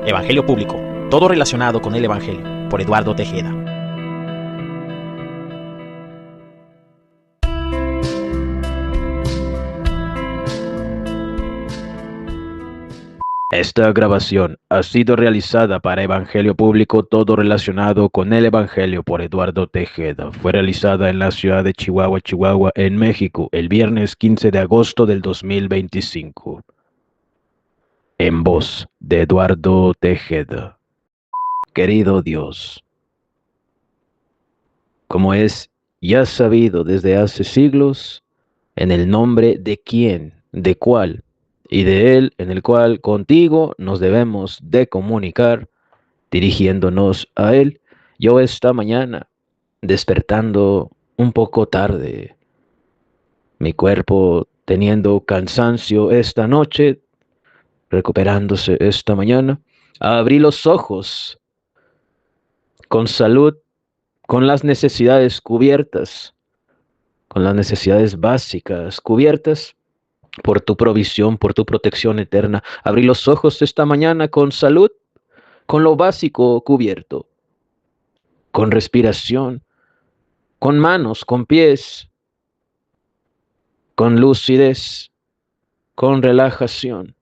Evangelio Público, todo relacionado con el Evangelio, por Eduardo Tejeda. Esta grabación ha sido realizada para Evangelio Público, todo relacionado con el Evangelio, por Eduardo Tejeda. Fue realizada en la ciudad de Chihuahua, Chihuahua, en México, el viernes 15 de agosto del 2025. En voz de Eduardo Tejeda. Querido Dios, como es ya sabido desde hace siglos, en el nombre de quién, de cuál y de Él, en el cual contigo nos debemos de comunicar, dirigiéndonos a Él, yo esta mañana, despertando un poco tarde, mi cuerpo teniendo cansancio esta noche, recuperándose esta mañana, abrí los ojos con salud, con las necesidades cubiertas, con las necesidades básicas cubiertas por tu provisión, por tu protección eterna. Abrí los ojos esta mañana con salud, con lo básico cubierto, con respiración, con manos, con pies, con lucidez, con relajación.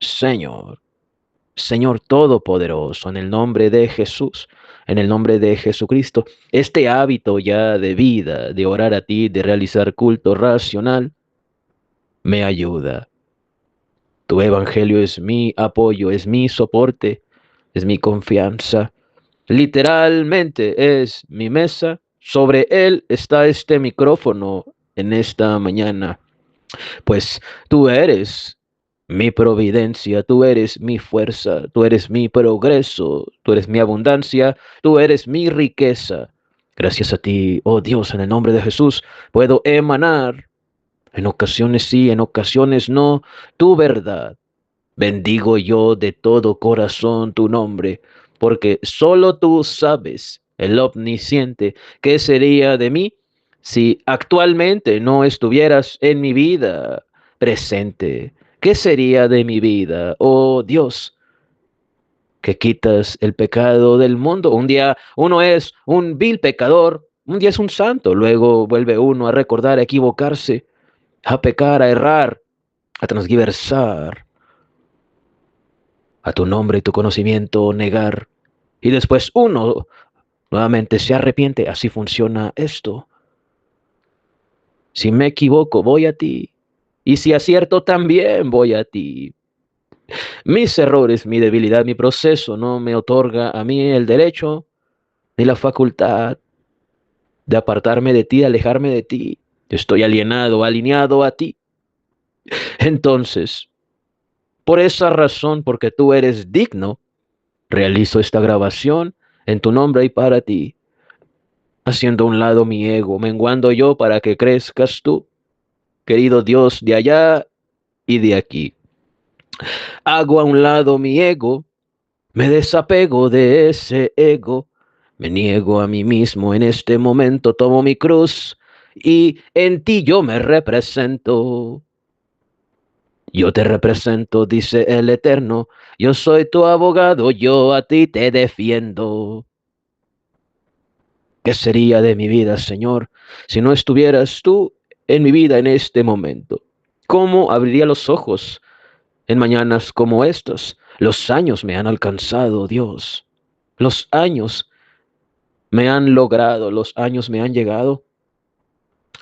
Señor, Señor Todopoderoso, en el nombre de Jesús, en el nombre de Jesucristo, este hábito ya de vida, de orar a ti, de realizar culto racional, me ayuda. Tu evangelio es mi apoyo, es mi soporte, es mi confianza. Literalmente es mi mesa. Sobre él está este micrófono en esta mañana. Pues tú eres mi providencia, tú eres mi fuerza, tú eres mi progreso, tú eres mi abundancia, tú eres mi riqueza. Gracias a ti, oh Dios, en el nombre de Jesús, puedo emanar, en ocasiones sí, en ocasiones no, tu verdad. Bendigo yo de todo corazón tu nombre, porque solo tú sabes, el omnisciente, qué sería de mí si actualmente no estuvieras en mi vida presente. ¿Qué sería de mi vida, oh Dios, que quitas el pecado del mundo? Un día uno es un vil pecador, un día es un santo, luego vuelve uno a recordar, a equivocarse, a pecar, a errar, a transgiversar a tu nombre y tu conocimiento negar. Y después uno nuevamente se arrepiente. Así funciona esto. Si me equivoco, voy a ti. Y si acierto, también voy a ti. Mis errores, mi debilidad, mi proceso no me otorga a mí el derecho ni la facultad de apartarme de ti, de alejarme de ti. Estoy alienado, alineado a ti. Entonces, por esa razón, porque tú eres digno, realizo esta grabación en tu nombre y para ti, haciendo a un lado mi ego, menguando yo para que crezcas tú, querido Dios de allá y de aquí. Hago a un lado mi ego, me desapego de ese ego, me niego a mí mismo en este momento, tomo mi cruz y en ti yo me represento. Yo te represento, dice el Eterno, yo soy tu abogado, yo a ti te defiendo. ¿Qué sería de mi vida, Señor, si no estuvieras tú en mi vida en este momento? ¿Cómo abriría los ojos en mañanas como estas? Los años me han alcanzado, Dios. Los años me han logrado, los años me han llegado.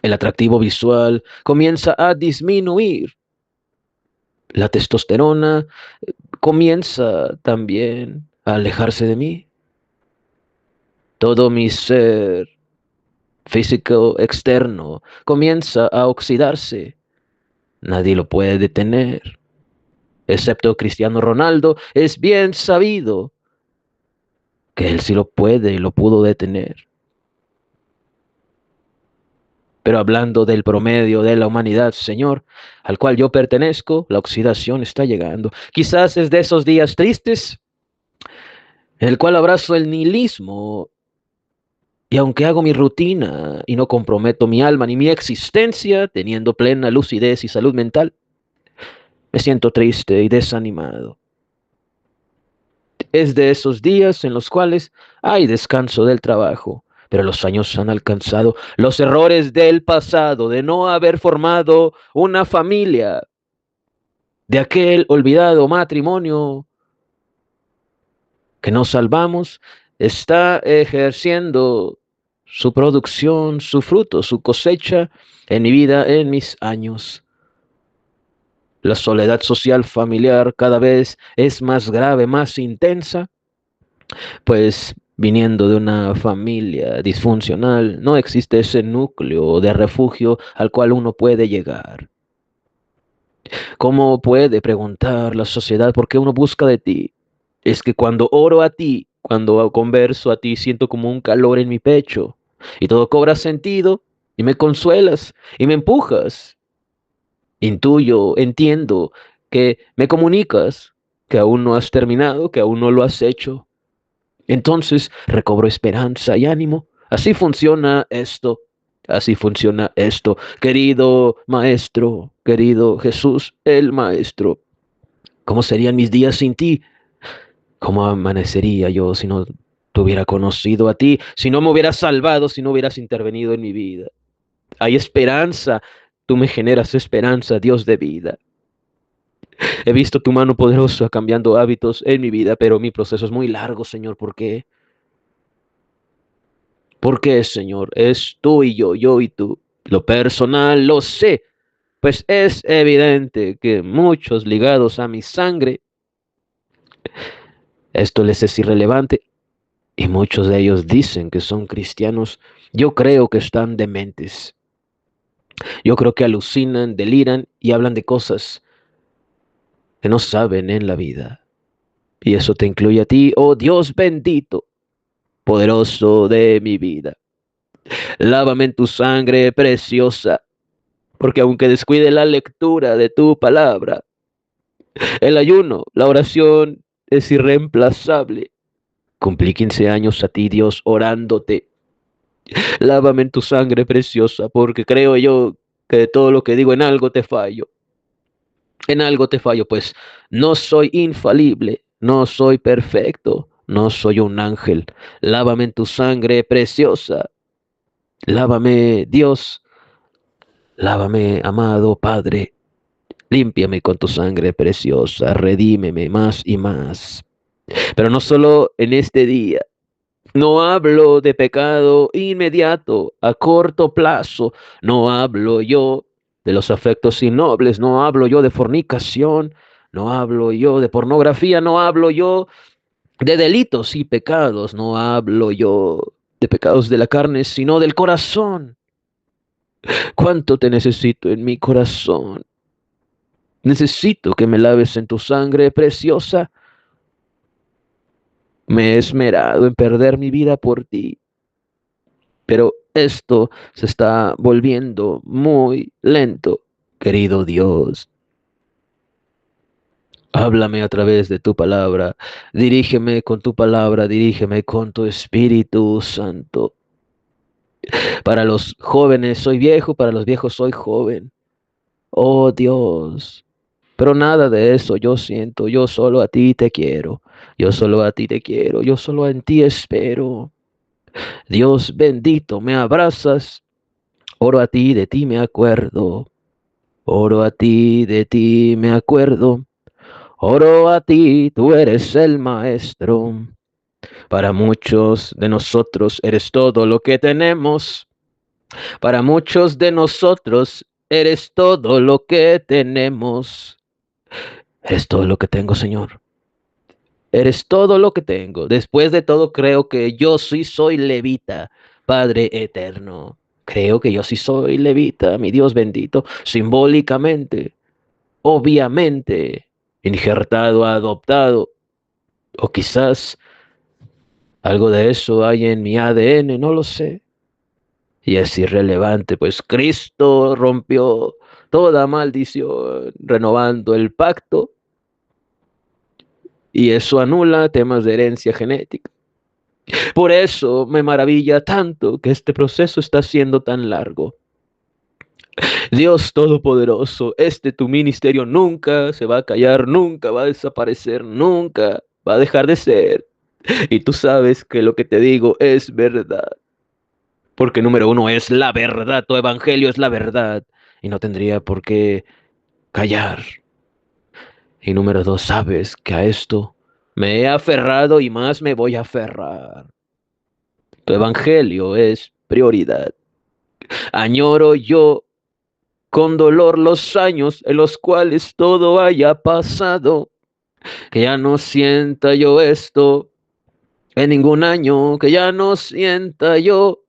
El atractivo visual comienza a disminuir. La testosterona comienza también a alejarse de mí. Todo mi ser físico externo comienza a oxidarse. Nadie lo puede detener, excepto Cristiano Ronaldo. Es bien sabido que él sí lo puede y lo pudo detener. Pero hablando del promedio de la humanidad, Señor, al cual yo pertenezco, la oxidación está llegando. Quizás es de esos días tristes en el cual abrazo el nihilismo y aunque hago mi rutina y no comprometo mi alma ni mi existencia, teniendo plena lucidez y salud mental, me siento triste y desanimado. Es de esos días en los cuales hay descanso del trabajo, pero los años han alcanzado los errores del pasado, de no haber formado una familia, de aquel olvidado matrimonio que nos salvamos, está ejerciendo su producción, su fruto, su cosecha en mi vida, en mis años. La soledad social familiar cada vez es más grave, más intensa, pues viniendo de una familia disfuncional, no existe ese núcleo de refugio al cual uno puede llegar. ¿Cómo puede preguntar la sociedad por qué uno busca de ti? Es que cuando oro a ti, cuando converso a ti, siento como un calor en mi pecho y todo cobra sentido y me consuelas y me empujas. Intuyo, entiendo que me comunicas que aún no has terminado, que aún no lo has hecho. Entonces recobro esperanza y ánimo. Así funciona esto. Así funciona esto. Querido Maestro, querido Jesús, el Maestro. ¿Cómo serían mis días sin ti? ¿Cómo amanecería yo si no te hubiera conocido a ti? Si no me hubieras salvado, si no hubieras intervenido en mi vida. Hay esperanza. Tú me generas esperanza, Dios de vida. He visto tu mano poderosa cambiando hábitos en mi vida, pero mi proceso es muy largo, Señor. ¿Por qué? ¿Por qué, Señor? Es tú y yo y tú. Lo personal lo sé, pues es evidente que muchos ligados a mi sangre, esto les es irrelevante y muchos de ellos dicen que son cristianos. Yo creo que están dementes. Yo creo que alucinan, deliran y hablan de cosas que no saben en la vida. Y eso te incluye a ti, oh Dios bendito, poderoso de mi vida. Lávame en tu sangre preciosa, porque aunque descuide la lectura de tu palabra, el ayuno, la oración es irreemplazable. Cumplí 15 años a ti, Dios, orándote. Lávame en tu sangre preciosa, porque creo yo que de todo lo que digo en algo te fallo. En algo te fallo, pues no soy infalible, no soy perfecto, no soy un ángel. Lávame en tu sangre preciosa. Lávame, Dios. Lávame, amado Padre. Límpiame con tu sangre preciosa. Redímeme más y más. Pero no solo en este día. No hablo de pecado inmediato, a corto plazo. No hablo yo de los afectos innobles. No hablo yo de fornicación. No hablo yo de pornografía. No hablo yo de delitos y pecados. No hablo yo de pecados de la carne, sino del corazón. ¿Cuánto te necesito en mi corazón? Necesito que me laves en tu sangre preciosa. Me he esmerado en perder mi vida por ti, pero esto se está volviendo muy lento, querido Dios. Háblame a través de tu palabra, dirígeme con tu palabra, dirígeme con tu Espíritu Santo. Para los jóvenes soy viejo, para los viejos soy joven. Oh Dios, pero nada de eso yo siento, yo solo a ti te quiero, yo solo a ti te quiero, yo solo en ti espero. Dios bendito, me abrazas, oro a ti, de ti me acuerdo, oro a ti, de ti me acuerdo, oro a ti, tú eres el maestro. Para muchos de nosotros eres todo lo que tenemos, para muchos de nosotros eres todo lo que tenemos. Eres todo lo que tengo, Señor. Eres todo lo que tengo. Después de todo, creo que yo sí soy levita, Padre eterno. Creo que yo sí soy levita, mi Dios bendito, simbólicamente, obviamente, injertado, adoptado, o quizás algo de eso hay en mi ADN, no lo sé. Y es irrelevante, pues Cristo rompió toda maldición, renovando el pacto, y eso anula temas de herencia genética. Por eso me maravilla tanto que este proceso está siendo tan largo. Dios Todopoderoso, este tu ministerio nunca se va a callar, nunca va a desaparecer, nunca. va a dejar de ser. Y tú sabes que lo que te digo es verdad. Porque número uno es la verdad, tu evangelio es la verdad. Y no tendría por qué callar. Y número dos, sabes que a esto me he aferrado y más me voy a aferrar. Tu evangelio es prioridad. Añoro yo con dolor los años en los cuales todo haya pasado. Que ya no sienta yo esto en ningún año. Que ya no sienta yo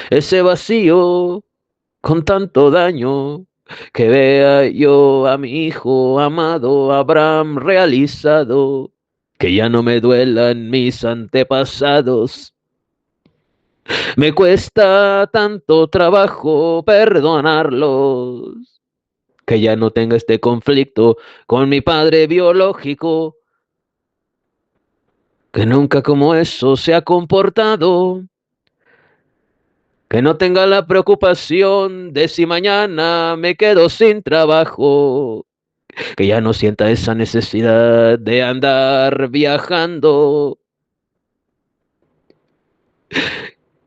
ese vacío con tanto daño. Que vea yo a mi hijo amado Abraham realizado. Que ya no me duelan mis antepasados. Me cuesta tanto trabajo perdonarlos. Que ya no tenga este conflicto con mi padre biológico. Que nunca como eso se ha comportado. Que no tenga la preocupación de si mañana me quedo sin trabajo. Que ya no sienta esa necesidad de andar viajando.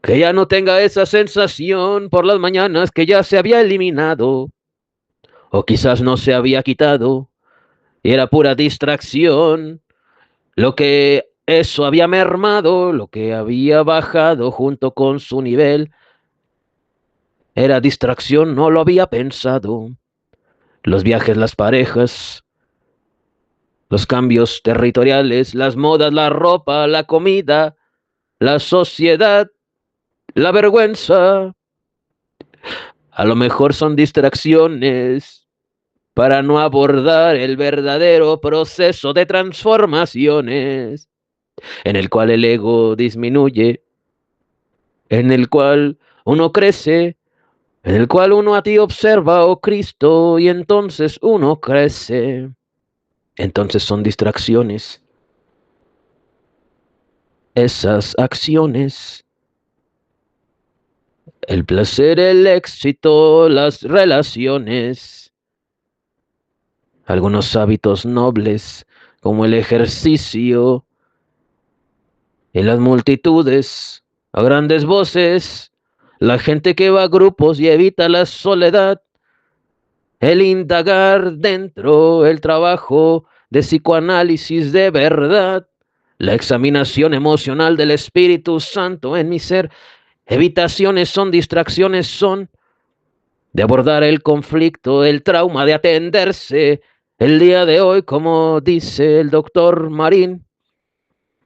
Que ya no tenga esa sensación por las mañanas que ya se había eliminado. O quizás no se había quitado y era pura distracción. Lo que eso había mermado, lo que había bajado junto con su nivel, era distracción, no lo había pensado. Los viajes, las parejas, los cambios territoriales, las modas, la ropa, la comida, la sociedad, la vergüenza. A lo mejor son distracciones para no abordar el verdadero proceso de transformaciones en el cual el ego disminuye, en el cual uno crece, en el cual uno a ti observa, oh Cristo, y entonces uno crece. Entonces son distracciones esas acciones, el placer, el éxito, las relaciones, algunos hábitos nobles como el ejercicio en las multitudes, a grandes voces, la gente que va a grupos y evita la soledad, el indagar dentro, el trabajo de psicoanálisis de verdad, la examinación emocional del Espíritu Santo en mi ser. Evitaciones son, distracciones son, de abordar el conflicto, el trauma, de atenderse. El día de hoy, como dice el doctor Marín,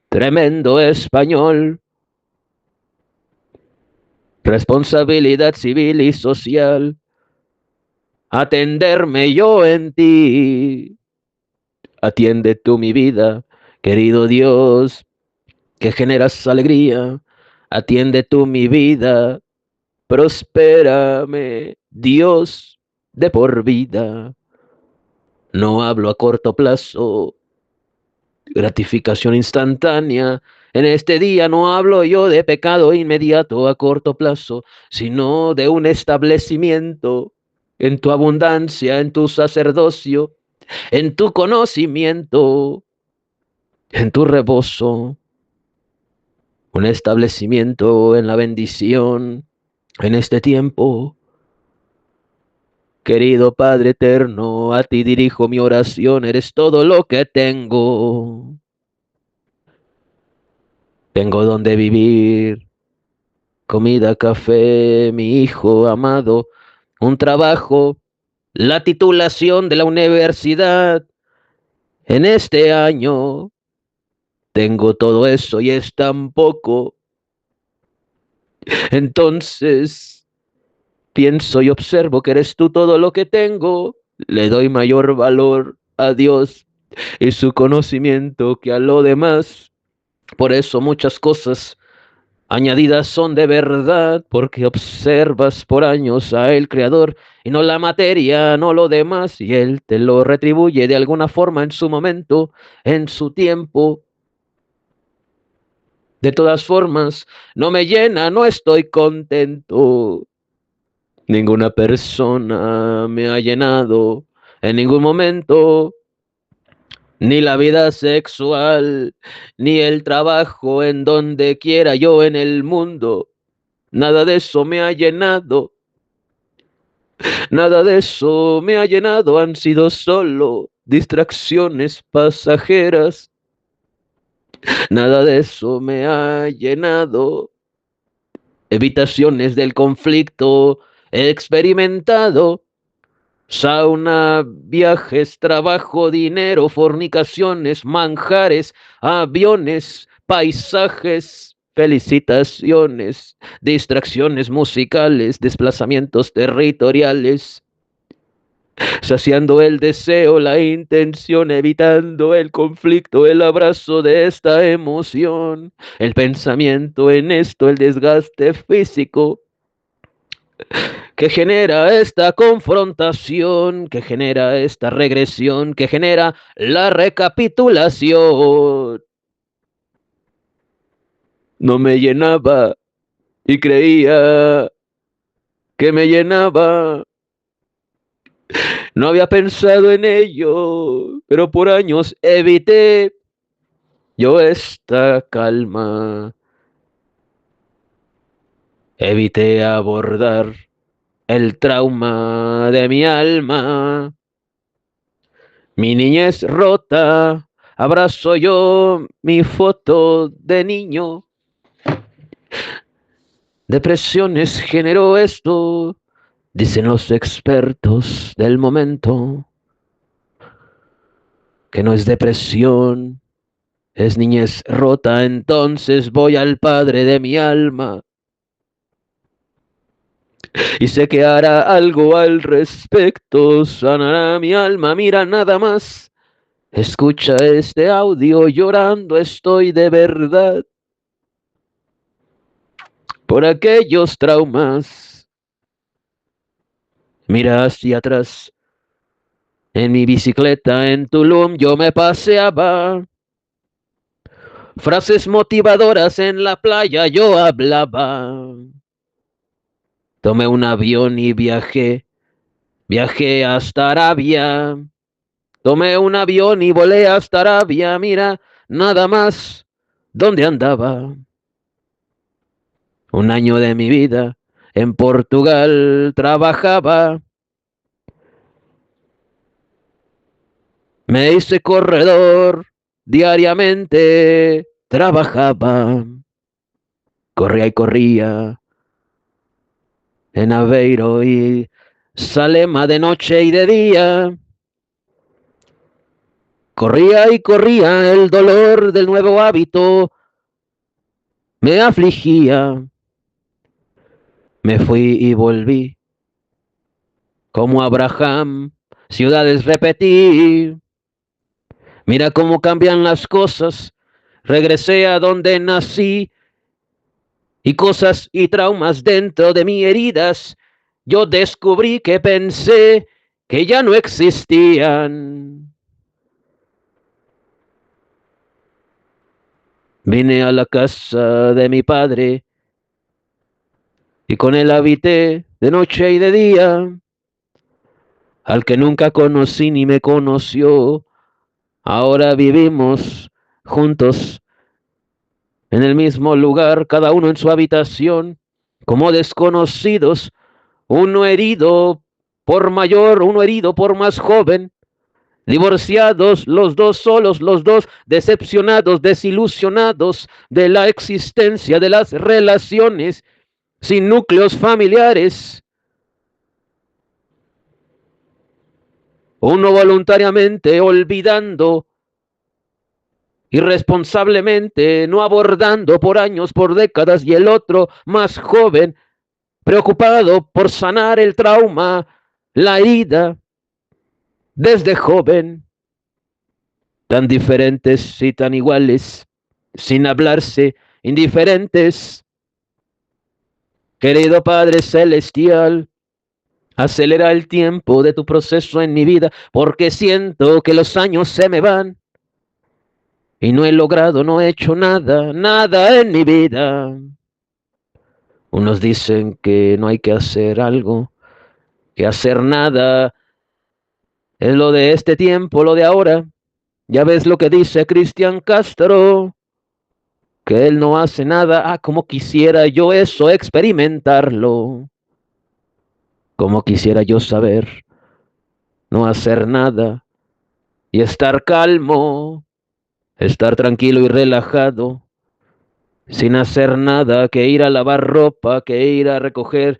tremendo español, responsabilidad civil y social, atenderme yo en ti. Atiende tú mi vida, querido Dios, que generas alegría. Atiende tú mi vida, prospérame, Dios, de por vida. No hablo a corto plazo, gratificación instantánea. En este día no hablo yo de pecado inmediato a corto plazo, sino de un establecimiento en tu abundancia, en tu sacerdocio, en tu conocimiento, en tu reposo, un establecimiento en la bendición en este tiempo. Querido Padre eterno, a ti dirijo mi oración, eres todo lo que tengo. Tengo donde vivir, comida, café, mi hijo amado, un trabajo, la titulación de la universidad. En este año tengo todo eso y es tan poco. Entonces pienso y observo que eres tú todo lo que tengo. Le doy mayor valor a Dios y su conocimiento que a lo demás. Por eso muchas cosas añadidas son de verdad, porque observas por años a el Creador y no la materia, no lo demás, y Él te lo retribuye de alguna forma en su momento, en su tiempo. De todas formas, no me llena, no estoy contento. Ninguna persona me ha llenado en ningún momento. ni la vida sexual, ni el trabajo en donde quiera yo en el mundo. Nada de eso me ha llenado, nada de eso me ha llenado, han sido solo distracciones pasajeras. Nada de eso me ha llenado, evitaciones del conflicto he experimentado. Sauna, viajes, trabajo, dinero, fornicaciones, manjares, aviones, paisajes, felicitaciones, distracciones musicales, desplazamientos territoriales, saciando el deseo, la intención, evitando el conflicto, el abrazo de esta emoción, el pensamiento en esto, el desgaste físico que genera esta confrontación, que genera esta regresión, que genera la recapitulación. No me llenaba y creía que me llenaba. No había pensado en ello, pero por años evité yo esta calma. Evité abordar el trauma de mi alma. Mi niñez rota, abrazo yo mi foto de niño. Depresiones generó esto, dicen los expertos del momento, que no es depresión, es niñez rota. Entonces voy al padre de mi alma y sé que hará algo al respecto, sanará mi alma. Mira nada más, escucha este audio, llorando estoy de verdad por aquellos traumas. Mira hacia atrás, en mi bicicleta en Tulum yo me paseaba. Frases motivadoras en la playa yo hablaba. Tomé un avión y viajé hasta Arabia. Tomé un avión y volé hasta Arabia. Mira, nada más, ¿dónde andaba? Un año de mi vida en Portugal trabajaba. Me hice corredor, diariamente trabajaba. Corría y corría en Aveiro y Salema de noche y de día. Corría y corría, el dolor del nuevo hábito me afligía. Me fui y volví, como Abraham, ciudades repetí. Mira cómo cambian las cosas, regresé a donde nací y cosas y traumas dentro de mis heridas. Yo descubrí que pensé que ya no existían. Vine a la casa de mi padre y con él habité de noche y de día. Al que nunca conocí ni me conoció, ahora vivimos juntos en el mismo lugar, cada uno en su habitación, como desconocidos, uno herido por mayor, uno herido por más joven, divorciados, los dos solos, los dos decepcionados, desilusionados de la existencia, de las relaciones, sin núcleos familiares. Uno voluntariamente olvidando, irresponsablemente, no abordando por años, por décadas, y el otro más joven, preocupado por sanar el trauma, la herida, desde joven, tan diferentes y tan iguales, sin hablarse, indiferentes. Querido Padre Celestial, acelera el tiempo de tu proceso en mi vida, porque siento que los años se me van y no he logrado, no he hecho nada, nada en mi vida. Unos dicen que no hay que hacer algo, que hacer nada es lo de este tiempo, lo de ahora. Ya ves lo que dice Cristian Castro, que él no hace nada. Ah, como quisiera yo eso experimentarlo. Como quisiera yo saber no hacer nada y estar calmo, estar tranquilo y relajado, sin hacer nada, que ir a lavar ropa, que ir a recoger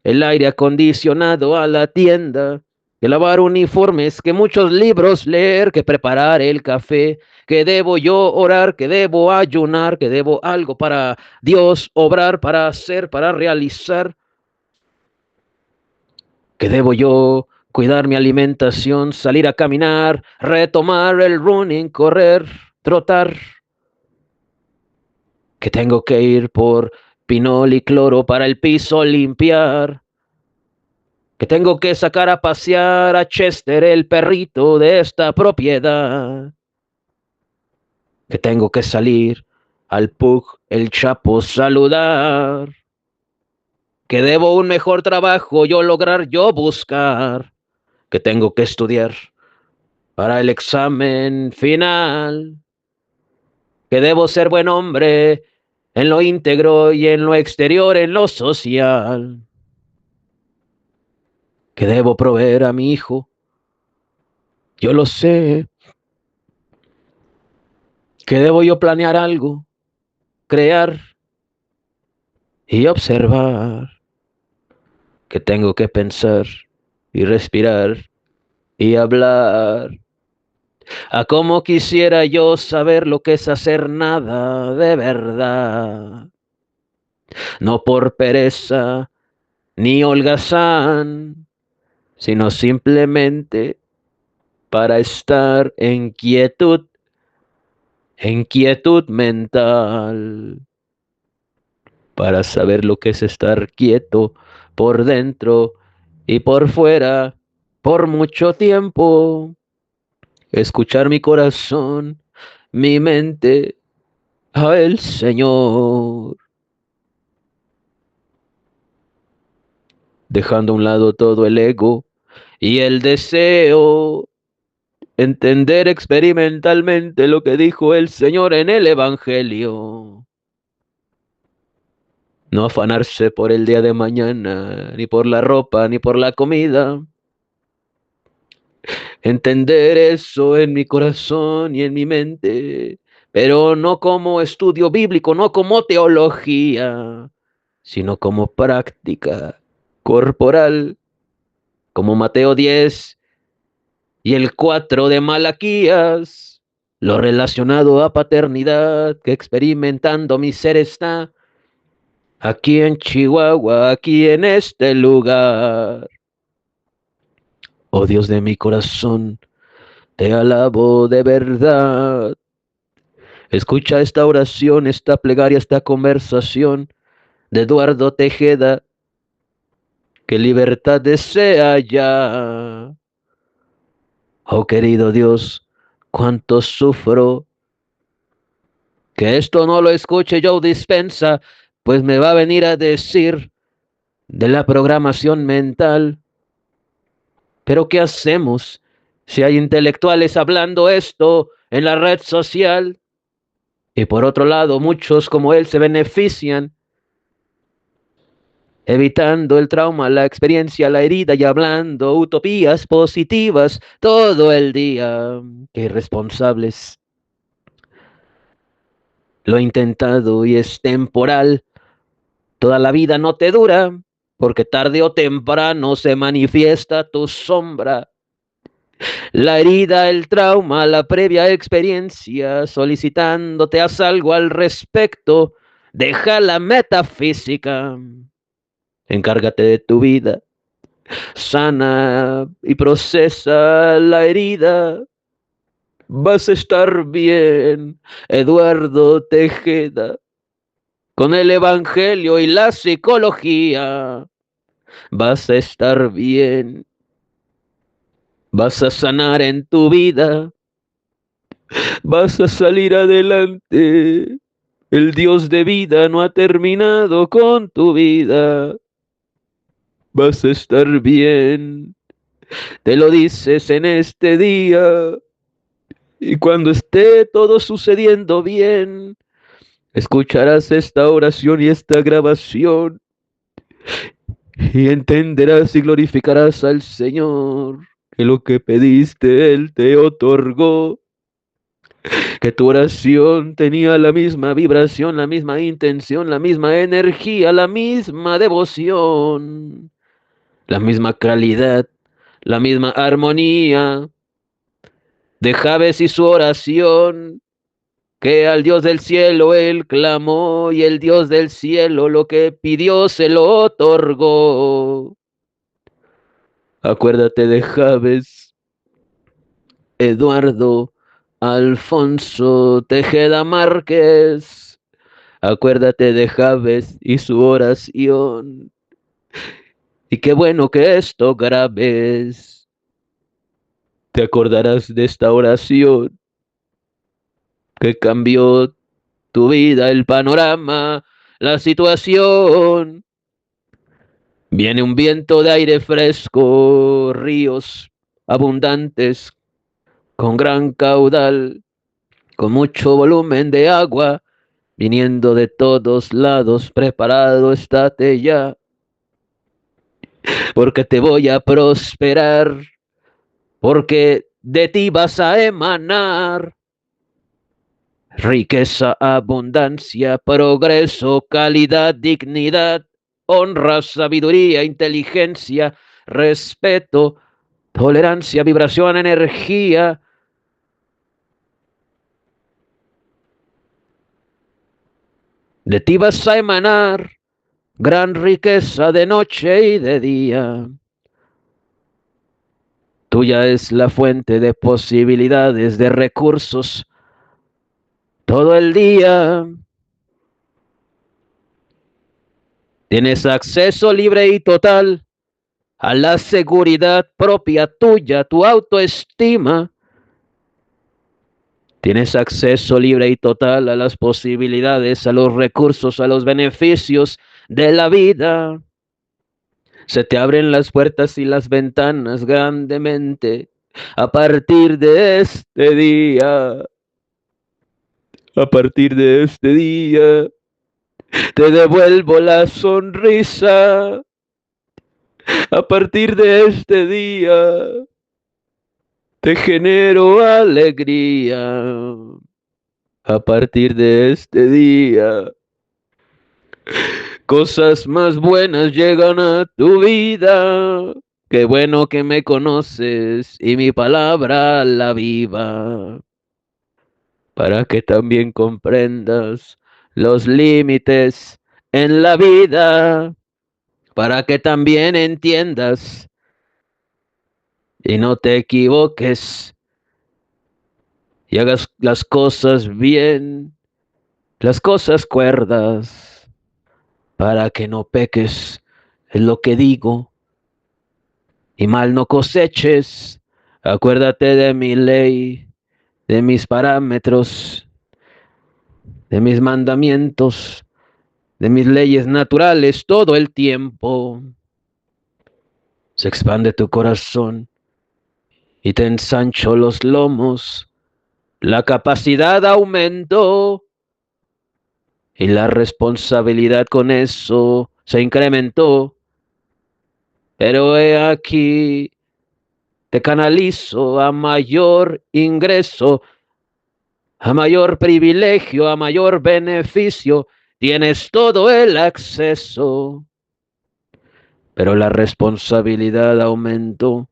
el aire acondicionado a la tienda, que lavar uniformes, que muchos libros leer, que preparar el café, que debo yo orar, que debo ayunar, que debo algo para Dios obrar, para hacer, para realizar, que debo yo cuidar mi alimentación, salir a caminar, retomar el running, correr, trotar, que tengo que ir por pinol y cloro para el piso limpiar, que tengo que sacar a pasear a Chester, el perrito de esta propiedad, que tengo que salir al Pug, el Chapo, saludar, que debo un mejor trabajo yo lograr, yo buscar, que tengo que estudiar para el examen final, que debo ser buen hombre en lo íntegro y en lo exterior, en lo social, que debo proveer a mi hijo, yo lo sé, que debo yo planear algo, crear y observar, que tengo que pensar y respirar y hablar. A cómo quisiera yo saber lo que es hacer nada de verdad, no por pereza ni holgazán, sino simplemente para estar en quietud mental, para saber lo que es estar quieto por dentro y por fuera por mucho tiempo, escuchar mi corazón, mi mente a el Señor, dejando a un lado todo el ego y el deseo, entender experimentalmente lo que dijo el Señor en el Evangelio. No afanarse por el día de mañana, ni por la ropa, ni por la comida. Entender eso en mi corazón y en mi mente, pero no como estudio bíblico, no como teología, sino como práctica corporal, como Mateo 10 y el 4 de Malaquías, lo relacionado a paternidad que experimentando mi ser está aquí en Chihuahua, aquí en este lugar. Oh Dios de mi corazón, te alabo de verdad. Escucha esta oración, esta plegaria, esta conversación de Eduardo Tejeda, que libertad desea ya. Oh querido Dios, cuánto sufro, que esto no lo escuche Joe Dispensa, pues me va a venir a decir de la programación mental. Pero ¿qué hacemos si hay intelectuales hablando esto en la red social? Y por otro lado, muchos como él se benefician, evitando el trauma, la experiencia, la herida y hablando utopías positivas todo el día. Qué irresponsables. Lo he intentado y es temporal. Toda la vida no te dura, porque tarde o temprano se manifiesta tu sombra. La herida, el trauma, la previa experiencia, solicitándote haz algo al respecto. Deja la metafísica. Encárgate de tu vida. Sana y procesa la herida. Vas a estar bien, Eduardo Tejeda, con el Evangelio y la psicología. Vas a estar bien, vas a sanar en tu vida, vas a salir adelante. El Dios de vida no ha terminado con tu vida. Vas a estar bien, te lo dices en este día. Y cuando esté todo sucediendo bien, escucharás esta oración y esta grabación y entenderás y glorificarás al Señor, que lo que pediste Él te otorgó, que tu oración tenía la misma vibración, la misma intención, la misma energía, la misma devoción, la misma calidad, la misma armonía de Jabes y su oración, que al Dios del cielo él clamó y el Dios del cielo lo que pidió se lo otorgó. Acuérdate de Jabes, Eduardo Alfonso Tejeda Márquez. Acuérdate de Jabes y su oración. Y qué bueno que esto grabes. Te acordarás de esta oración que cambió tu vida, el panorama, la situación. Viene un viento de aire fresco, ríos abundantes, con gran caudal, con mucho volumen de agua, viniendo de todos lados, preparado estate ya, porque te voy a prosperar, porque de ti vas a emanar riqueza, abundancia, progreso, calidad, dignidad, honra, sabiduría, inteligencia, respeto, tolerancia, vibración, energía. De ti vas a emanar gran riqueza de noche y de día. Tuya es la fuente de posibilidades, de recursos, todo el día. Tienes acceso libre y total a la seguridad propia tuya, tu autoestima. Tienes acceso libre y total a las posibilidades, a los recursos, a los beneficios de la vida. Se te abren las puertas y las ventanas grandemente a partir de este día. A partir de este día te devuelvo la sonrisa. A partir de este día te genero alegría. A partir de este día cosas más buenas llegan a tu vida. Qué bueno que me conoces y mi palabra la viva, para que también comprendas los límites en la vida, para que también entiendas y no te equivoques y hagas las cosas bien, las cosas cuerdas, para que no peques en lo que digo y mal no coseches. Acuérdate de mi ley, de mis parámetros, de mis mandamientos, de mis leyes naturales todo el tiempo. Se expande tu corazón y te ensancho los lomos. La capacidad aumentó y la responsabilidad con eso se incrementó. Pero he aquí, te canalizo a mayor ingreso, a mayor privilegio, a mayor beneficio. Tienes todo el acceso, pero la responsabilidad aumentó.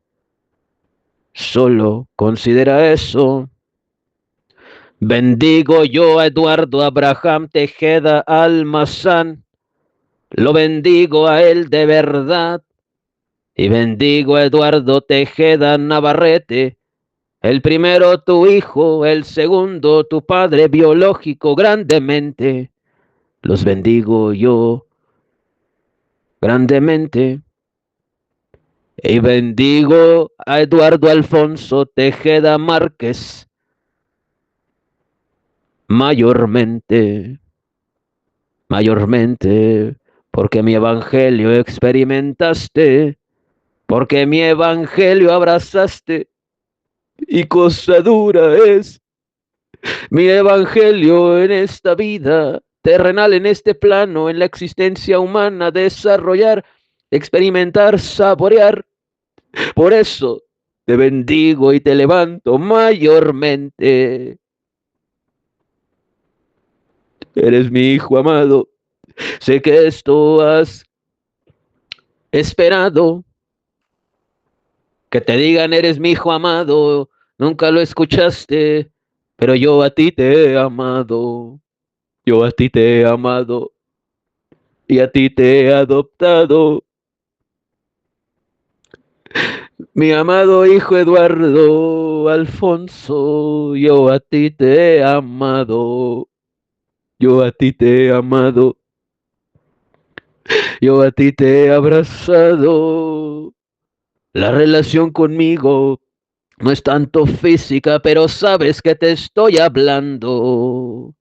Solo considera eso. Bendigo yo a Eduardo Abraham Tejeda Almazán. Lo bendigo a él de verdad. Y bendigo a Eduardo Tejeda Navarrete. El primero tu hijo, el segundo tu padre biológico grandemente. Los bendigo yo grandemente. Y bendigo a Eduardo Alfonso Tejeda Márquez mayormente, mayormente, porque mi evangelio experimentaste, porque mi evangelio abrazaste, y cosa dura es mi evangelio en esta vida terrenal, en este plano, en la existencia humana, desarrollar, experimentar, saborear. Por eso te bendigo y te levanto mayormente. Eres mi hijo amado. Sé que esto has esperado. Que te digan eres mi hijo amado. Nunca lo escuchaste. Pero yo a ti te he amado. Yo a ti te he amado. Y a ti te he adoptado. Mi amado hijo Eduardo Alfonso. Yo a ti te he amado. Yo a ti te he amado. Yo a ti te he abrazado. La relación conmigo no es tanto física, pero sabes que te estoy hablando.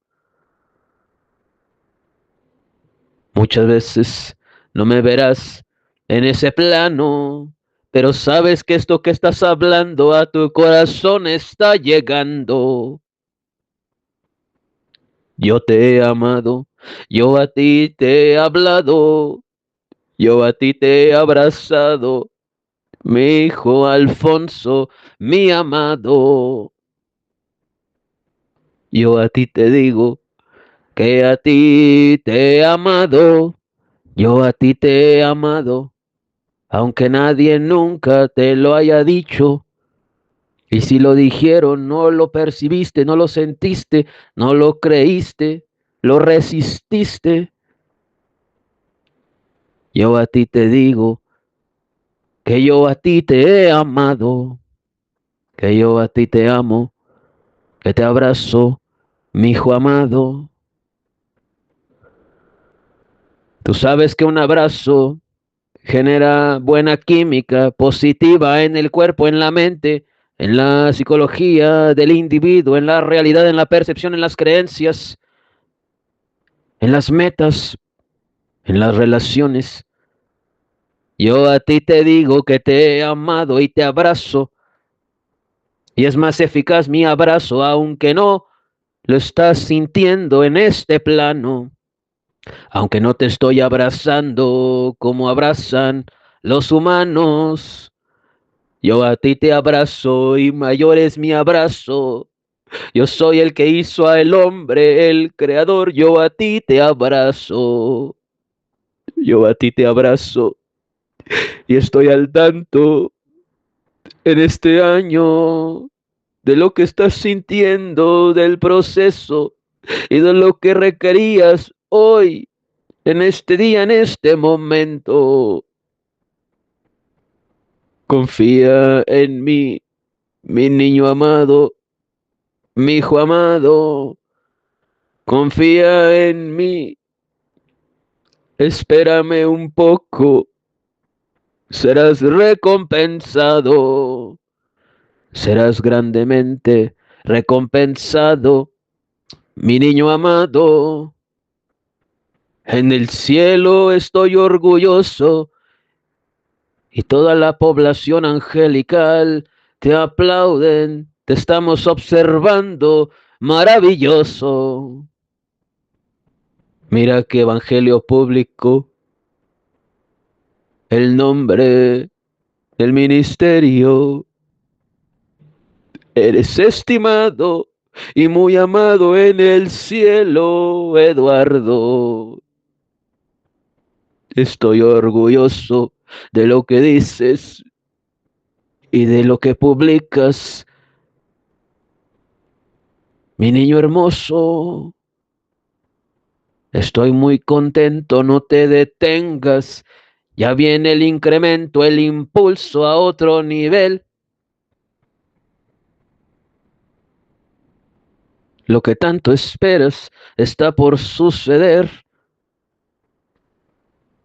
Muchas veces no me verás en ese plano, pero sabes que esto que estás hablando a tu corazón está llegando. Yo te he amado, yo a ti te he hablado, yo a ti te he abrazado. Mi hijo Alfonso, mi amado, yo a ti te digo que a ti te he amado, yo a ti te he amado, aunque nadie nunca te lo haya dicho. Y si lo dijeron, no lo percibiste, no lo sentiste, no lo creíste, lo resististe. Yo a ti te digo que yo a ti te he amado, que yo a ti te amo, que te abrazo, mi hijo amado. Tú sabes que un abrazo genera buena química positiva en el cuerpo, en la mente, en la psicología del individuo, en la realidad, en la percepción, en las creencias, en las metas, en las relaciones. Yo a ti te digo que te he amado y te abrazo, y es más eficaz mi abrazo, aunque no lo estás sintiendo en este plano. Aunque no te estoy abrazando como abrazan los humanos, yo a ti te abrazo y mayor es mi abrazo. Yo soy el que hizo al hombre, el creador, yo a ti te abrazo. Yo a ti te abrazo y estoy al tanto en este año de lo que estás sintiendo, del proceso y de lo que requerías hoy, en este día, en este momento. Confía en mí, mi niño amado, mi hijo amado. Confía en mí, espérame un poco, serás recompensado, serás grandemente recompensado, mi niño amado. En el cielo estoy orgulloso y toda la población angelical te aplauden, te estamos observando, maravilloso. Mira qué evangelio público, el nombre del ministerio. Eres estimado y muy amado en el cielo, Eduardo. Estoy orgulloso de lo que dices y de lo que publicas, mi niño hermoso. Estoy muy contento, no te detengas. Ya viene el incremento, el impulso a otro nivel. Lo que tanto esperas está por suceder.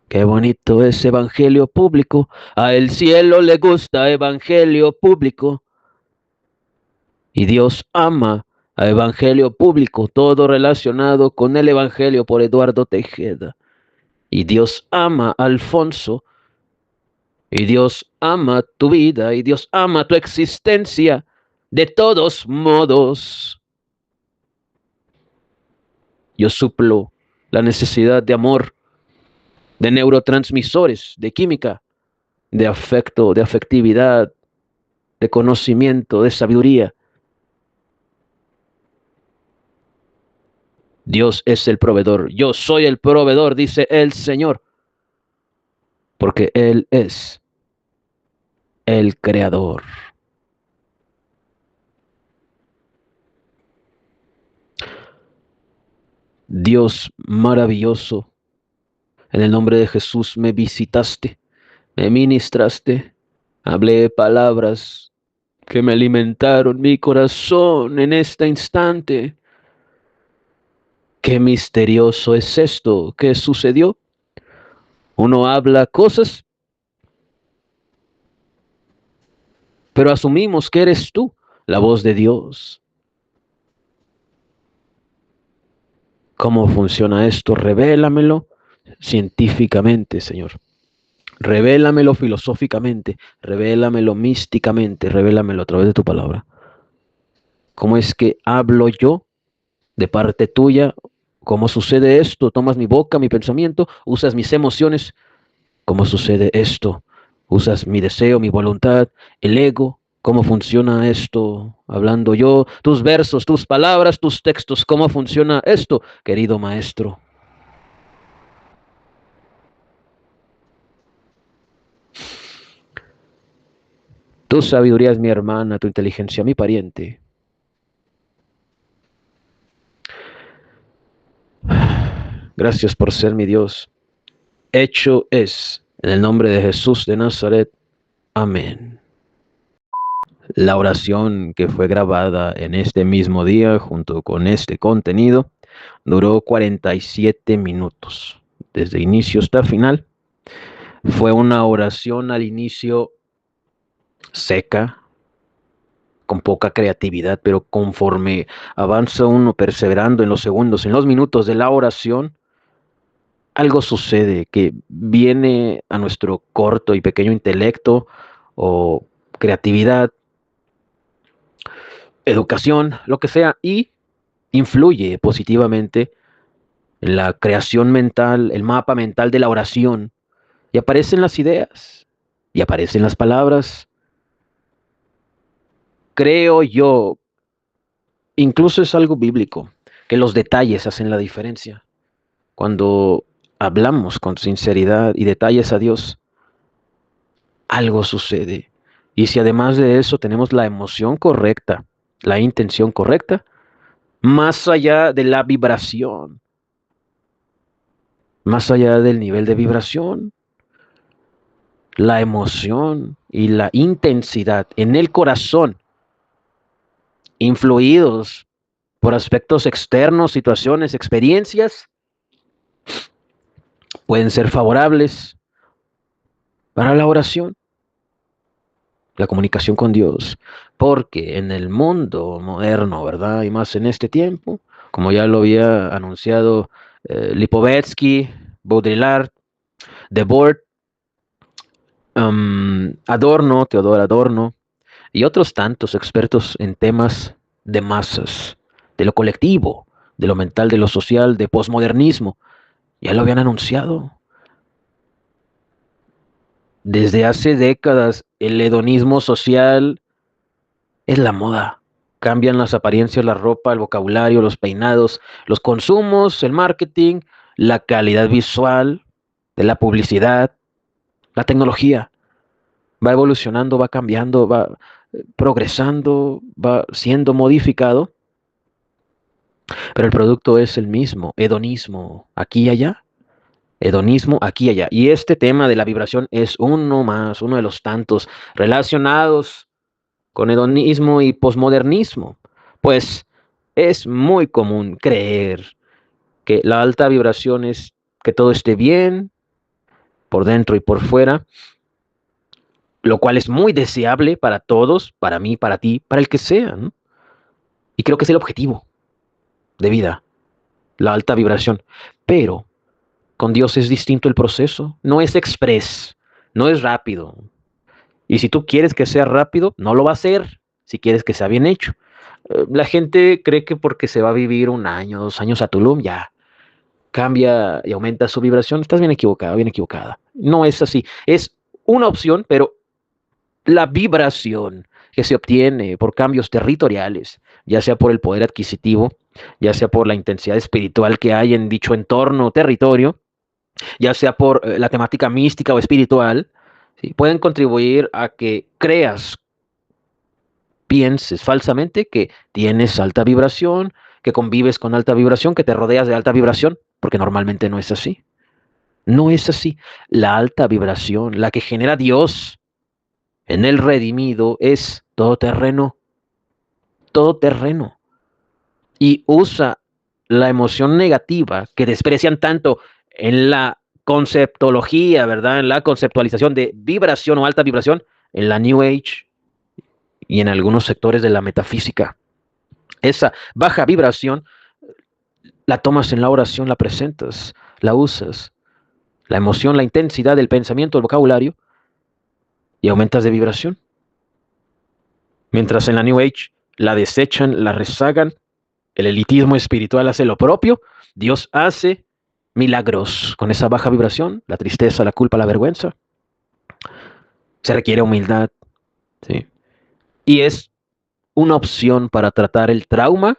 Qué bonito es evangelio público. A el cielo le gusta evangelio público. Y Dios ama a evangelio público, todo relacionado con el evangelio por Eduardo Tejeda. Y Dios ama a Alfonso. Y Dios ama tu vida. Y Dios ama tu existencia. De todos modos, yo suplo la necesidad de amor, de neurotransmisores, de química, de afecto, de afectividad, de conocimiento, de sabiduría. Dios es el proveedor. Yo soy el proveedor, dice el Señor, porque Él es el creador. Dios maravilloso, en el nombre de Jesús me visitaste, me ministraste, hablé palabras que me alimentaron mi corazón en este instante. Qué misterioso es esto que sucedió. Uno habla cosas, pero asumimos que eres tú, la voz de Dios. ¿Cómo funciona esto? Revélamelo científicamente, Señor. Revélamelo filosóficamente, revélamelo místicamente, revélamelo a través de tu palabra. ¿Cómo es que hablo yo de parte tuya? ¿Cómo sucede esto? Tomas mi boca, mi pensamiento, usas mis emociones. ¿Cómo sucede esto? Usas mi deseo, mi voluntad, el ego. ¿Cómo funciona esto? Hablando yo, tus versos, tus palabras, tus textos. ¿Cómo funciona esto, querido maestro? Tu sabiduría es mi hermana, tu inteligencia mi pariente. Gracias por ser mi Dios. Hecho es, en el nombre de Jesús de Nazaret. Amén. La oración que fue grabada en este mismo día junto con este contenido duró 47 minutos, desde inicio hasta final. Fue una oración al inicio seca, con poca creatividad, pero conforme avanza uno perseverando en los segundos, en los minutos de la oración, algo sucede que viene a nuestro corto y pequeño intelecto o creatividad, educación, lo que sea, y influye positivamente en la creación mental, el mapa mental de la oración, y aparecen las ideas, y aparecen las palabras. Creo yo, incluso es algo bíblico, que los detalles hacen la diferencia. Cuando hablamos con sinceridad y detalles a Dios, algo sucede. Y si además de eso tenemos la emoción correcta, la intención correcta, más allá de la vibración, más allá del nivel de vibración, la emoción y la intensidad en el corazón, influidos por aspectos externos, situaciones, experiencias, pueden ser favorables para la oración, la comunicación con Dios, porque en el mundo moderno, ¿verdad? Y más en este tiempo, como ya lo había anunciado Lipovetsky, Baudrillard, Debord, Adorno, Teodor Adorno, y otros tantos expertos en temas de masas, de lo colectivo, de lo mental, de lo social, de posmodernismo, ya lo habían anunciado. Desde hace décadas, el hedonismo social es la moda. Cambian las apariencias, la ropa, el vocabulario, los peinados, los consumos, el marketing, la calidad visual de la publicidad, la tecnología. Va evolucionando, va cambiando, va progresando, va siendo modificado, pero el producto es el mismo, hedonismo aquí y allá. Hedonismo aquí y allá. Y este tema de la vibración es uno más, uno de los tantos relacionados con hedonismo y posmodernismo. Pues es muy común creer que la alta vibración es que todo esté bien por dentro y por fuera, lo cual es muy deseable para todos, para mí, para ti, para el que sea, ¿no? Y creo que es el objetivo de vida, la alta vibración. Pero con Dios es distinto el proceso, no es express, no es rápido. Y si tú quieres que sea rápido, no lo va a ser. si quieres que sea bien hecho. La gente cree que porque se va a vivir 1 año, 2 años a Tulum, ya cambia y aumenta su vibración. Estás bien equivocado, bien equivocada. No es así. Es una opción, pero la vibración que se obtiene por cambios territoriales, ya sea por el poder adquisitivo, ya sea por la intensidad espiritual que hay en dicho entorno o territorio, ya sea por la temática mística o espiritual, ¿sí? Pueden contribuir a que creas, pienses falsamente que tienes alta vibración, que convives con alta vibración, que te rodeas de alta vibración, porque normalmente no es así. No es así. La alta vibración, la que genera Dios en el redimido, es todoterreno, todoterreno. Y usa la emoción negativa que desprecian tanto en la conceptología, ¿verdad? En la conceptualización de vibración o alta vibración, en la New Age y en algunos sectores de la metafísica. Esa baja vibración la tomas en la oración, la presentas, la usas, la emoción, la intensidad del pensamiento, el vocabulario, y aumentas de vibración. Mientras en la New Age la desechan, la rezagan, el elitismo espiritual hace lo propio, Dios hace milagros con esa baja vibración, la tristeza, la culpa, la vergüenza. Se requiere humildad, ¿sí? Y es una opción para tratar el trauma,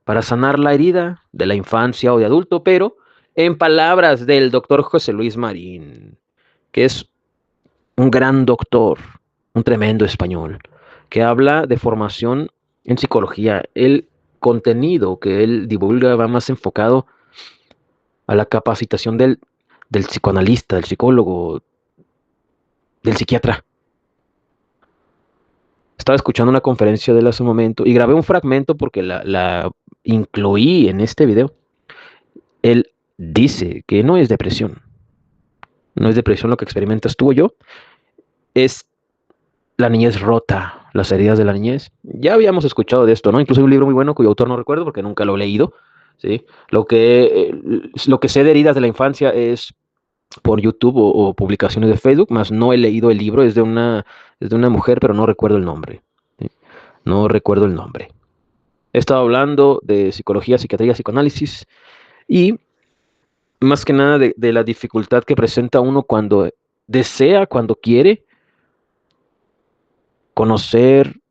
para sanar la herida de la infancia o de adulto, pero en palabras del doctor José Luis Marín, que es un gran doctor, un tremendo español, que habla de formación en psicología. El contenido que él divulga va más enfocado a la capacitación del psicoanalista, del psicólogo, del psiquiatra. Estaba escuchando una conferencia de él hace un momento y grabé un fragmento porque la incluí en este video. Él dice que no es depresión. No es depresión lo que experimentas tú o yo. Es la niñez rota, las heridas de la niñez. Ya habíamos escuchado de esto, ¿no? Incluso hay un libro muy bueno cuyo autor no recuerdo porque nunca lo he leído, ¿sí? Lo que sé de heridas de la infancia es por YouTube o publicaciones de Facebook, más no he leído el libro, es de una mujer, pero no recuerdo el nombre, ¿sí? No recuerdo el nombre. He estado hablando de psicología, psiquiatría, psicoanálisis y más que nada de la dificultad que presenta uno cuando desea, cuando quiere conocer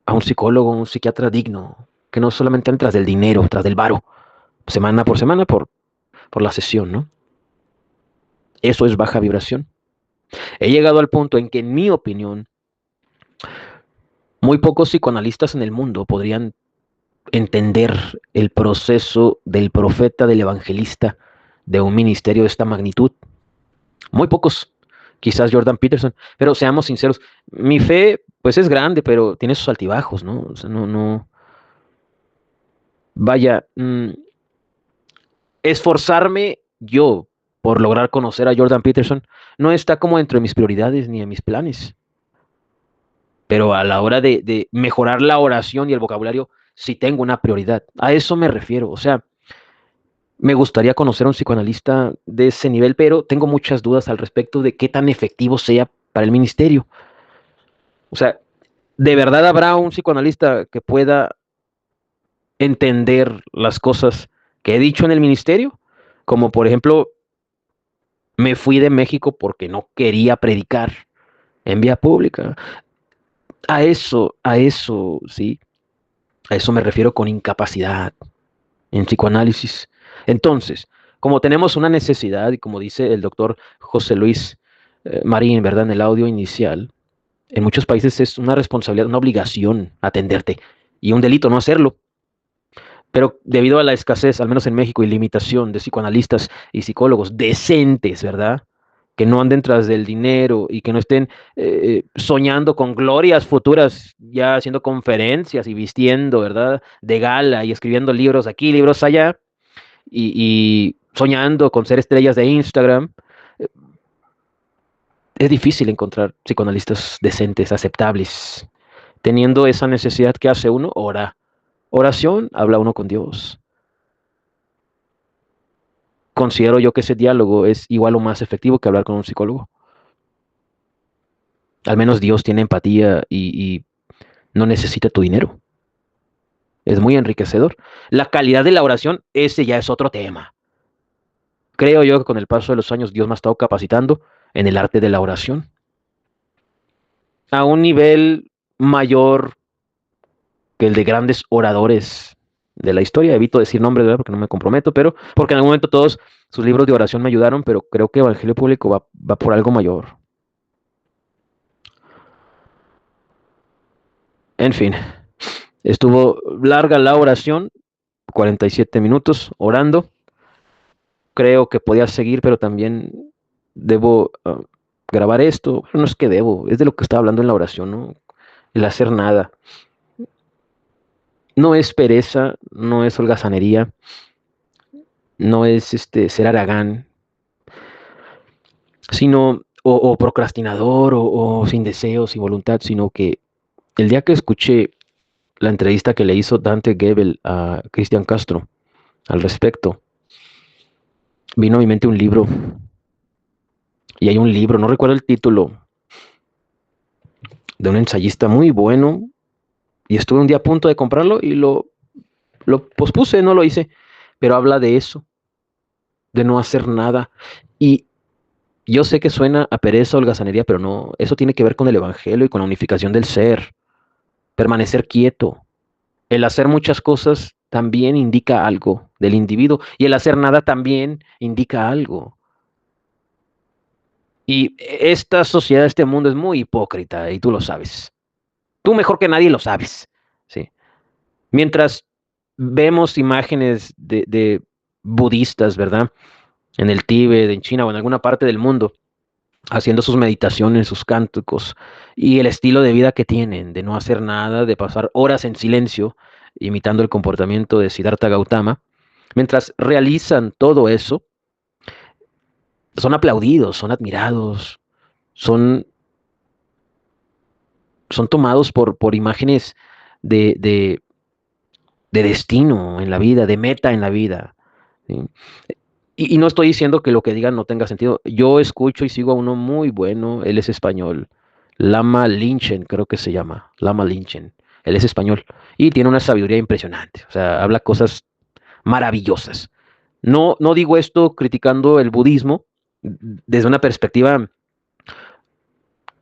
a un psicólogo, un psiquiatra digno, que no solamente ande tras del dinero, tras del varo, semana por semana por la sesión, ¿no? Eso es baja vibración. He llegado al punto en que, en mi opinión, muy pocos psicoanalistas en el mundo podrían entender el proceso del profeta, del evangelista, de un ministerio de esta magnitud. Muy pocos, quizás Jordan Peterson, pero seamos sinceros, mi fe pues es grande, pero tiene sus altibajos, ¿no? O sea, no, vaya, esforzarme yo por lograr conocer a Jordan Peterson no está como dentro de mis prioridades ni en mis planes, pero a la hora de mejorar la oración y el vocabulario, sí tengo una prioridad. A eso me refiero, o sea, me gustaría conocer a un psicoanalista de ese nivel, pero tengo muchas dudas al respecto de qué tan efectivo sea para el ministerio. O sea, ¿de verdad habrá un psicoanalista que pueda entender las cosas que he dicho en el ministerio? Como por ejemplo, me fui de México porque no quería predicar en vía pública. Sí, a eso me refiero con incapacidad en psicoanálisis. Entonces, como tenemos una necesidad, y como dice el doctor José Luis Marín, ¿verdad? En el audio inicial, en muchos países es una responsabilidad, una obligación atenderte y un delito no hacerlo. Pero debido a la escasez, al menos en México, y limitación de psicoanalistas y psicólogos decentes, ¿verdad? Que no anden tras del dinero y que no estén soñando con glorias futuras, ya haciendo conferencias y vistiendo, ¿verdad? De gala y escribiendo libros aquí, libros allá, y soñando con ser estrellas de Instagram. Es difícil encontrar psicoanalistas decentes, aceptables. Teniendo esa necesidad que hace uno, ora. Oración, habla uno con Dios. Considero yo que ese diálogo es igual o más efectivo que hablar con un psicólogo. Al menos Dios tiene empatía y no necesita tu dinero. Es muy enriquecedor. La calidad de la oración, ese ya es otro tema. Creo yo que con el paso de los años Dios me ha estado capacitando en el arte de la oración a un nivel mayor que el de grandes oradores de la historia. Evito decir nombres, ¿verdad? Porque no me comprometo, pero porque en algún momento todos sus libros de oración me ayudaron, pero creo que Evangelio Público va por algo mayor. En fin, estuvo larga la oración, 47 minutos orando. Creo que podía seguir, pero también debo grabar esto. No es que debo, es de lo que estaba hablando en la oración, ¿no? El hacer nada. No es pereza, no es holgazanería, no es ser haragán, sino, o procrastinador, o sin deseos y voluntad, sino que el día que escuché la entrevista que le hizo Dante Gebel a Cristian Castro al respecto, vino a mi mente un libro, y hay un libro, no recuerdo el título, de un ensayista muy bueno, y estuve un día a punto de comprarlo y lo pospuse, no lo hice, pero habla de eso, de no hacer nada. Y yo sé que suena a pereza o holgazanería, pero no, eso tiene que ver con el evangelio y con la unificación del ser, permanecer quieto. El hacer muchas cosas también indica algo del individuo y el hacer nada también indica algo. Y esta sociedad, este mundo es muy hipócrita y tú lo sabes. Tú mejor que nadie lo sabes. ¿Sí? Mientras vemos imágenes de budistas, ¿verdad? En el Tíbet, en China o en alguna parte del mundo, haciendo sus meditaciones, sus cánticos y el estilo de vida que tienen, de no hacer nada, de pasar horas en silencio, imitando el comportamiento de Siddhartha Gautama, mientras realizan todo eso, son aplaudidos, son admirados, son, son tomados por imágenes de, de, de destino en la vida, de meta en la vida. ¿Sí? Y no estoy diciendo que lo que digan no tenga sentido. Yo escucho y sigo a uno muy bueno, él es español, Lama Linchen, creo que se llama, Lama Linchen. Él es español y tiene una sabiduría impresionante, o sea, habla cosas maravillosas. No, no digo esto criticando el budismo desde una perspectiva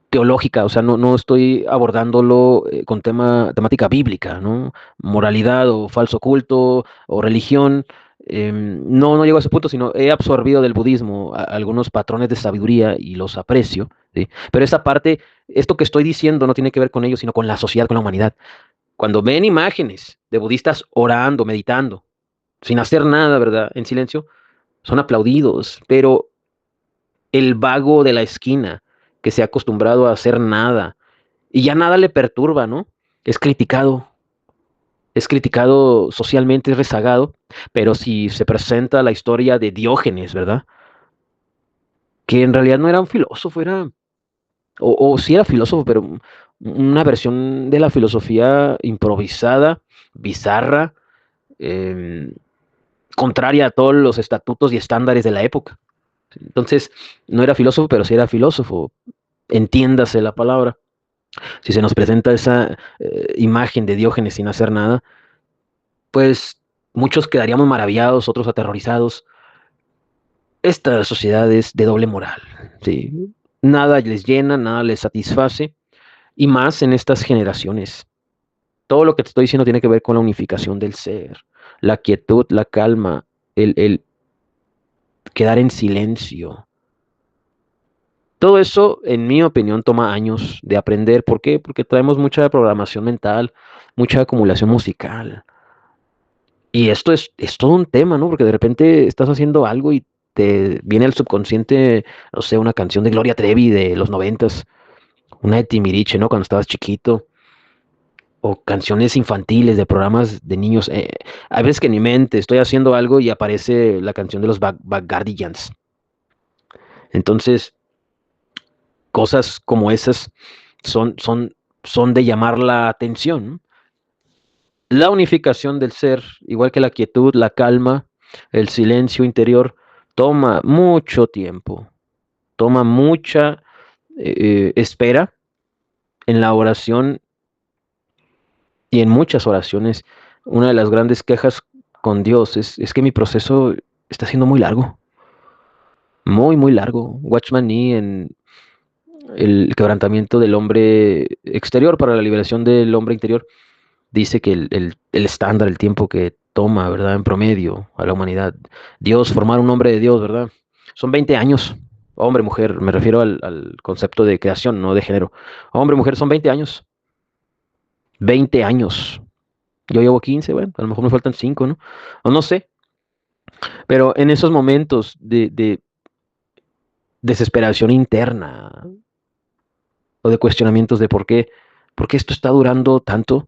teológica, o sea, no, no estoy abordándolo con temática bíblica, ¿no? Moralidad o falso culto o religión. No, no llego a ese punto, sino he absorbido del budismo algunos patrones de sabiduría y los aprecio, ¿sí? Pero esa parte, esto que estoy diciendo no tiene que ver con ellos, sino con la sociedad, con la humanidad. Cuando ven imágenes de budistas orando, meditando, sin hacer nada, ¿verdad? En silencio, son aplaudidos, pero el vago de la esquina que se ha acostumbrado a hacer nada y ya nada le perturba, ¿no? Es criticado, es criticado socialmente, es rezagado, pero si se presenta la historia de Diógenes, ¿verdad? Que en realidad no era un filósofo, o sí era filósofo, pero una versión de la filosofía improvisada, bizarra, eh, contraria a todos los estatutos y estándares de la época. Entonces, no era filósofo, pero sí era filósofo, entiéndase la palabra. Si se nos presenta esa imagen de Diógenes sin hacer nada, pues muchos quedaríamos maravillados, otros aterrorizados. Esta sociedad es de doble moral, ¿sí? Nada les llena, nada les satisface, y más en estas generaciones. Todo lo que te estoy diciendo tiene que ver con la unificación del ser, la quietud, la calma, el quedar en silencio. Todo eso, en mi opinión, toma años de aprender. ¿Por qué? Porque traemos mucha programación mental, mucha acumulación musical. Y esto es todo un tema, ¿no? Porque de repente estás haciendo algo y te viene al subconsciente, no sé, una canción de Gloria Trevi de los noventas, una de Timbiriche, ¿no? Cuando estabas chiquito, o canciones infantiles de programas de niños. Hay veces que en mi mente estoy haciendo algo y aparece la canción de los Backyardigans. Entonces, cosas como esas son, son, son de llamar la atención, ¿no? La unificación del ser, igual que la quietud, la calma, el silencio interior, toma mucho tiempo, toma mucha espera. En la oración Y en muchas oraciones, una de las grandes quejas con Dios es que mi proceso está siendo muy largo, muy, muy largo. Watchman Nee en el quebrantamiento del hombre exterior para la liberación del hombre interior dice que el estándar, el tiempo que toma, ¿verdad? En promedio a la humanidad, Dios, formar un hombre de Dios, ¿verdad? Son 20 años. Hombre, mujer, me refiero al concepto de creación, no de género. Hombre, mujer, son 20 años. 20 años. Yo llevo 15, bueno, a lo mejor me faltan 5, ¿no? O no sé, pero en esos momentos de desesperación interna o de cuestionamientos de por qué esto está durando tanto,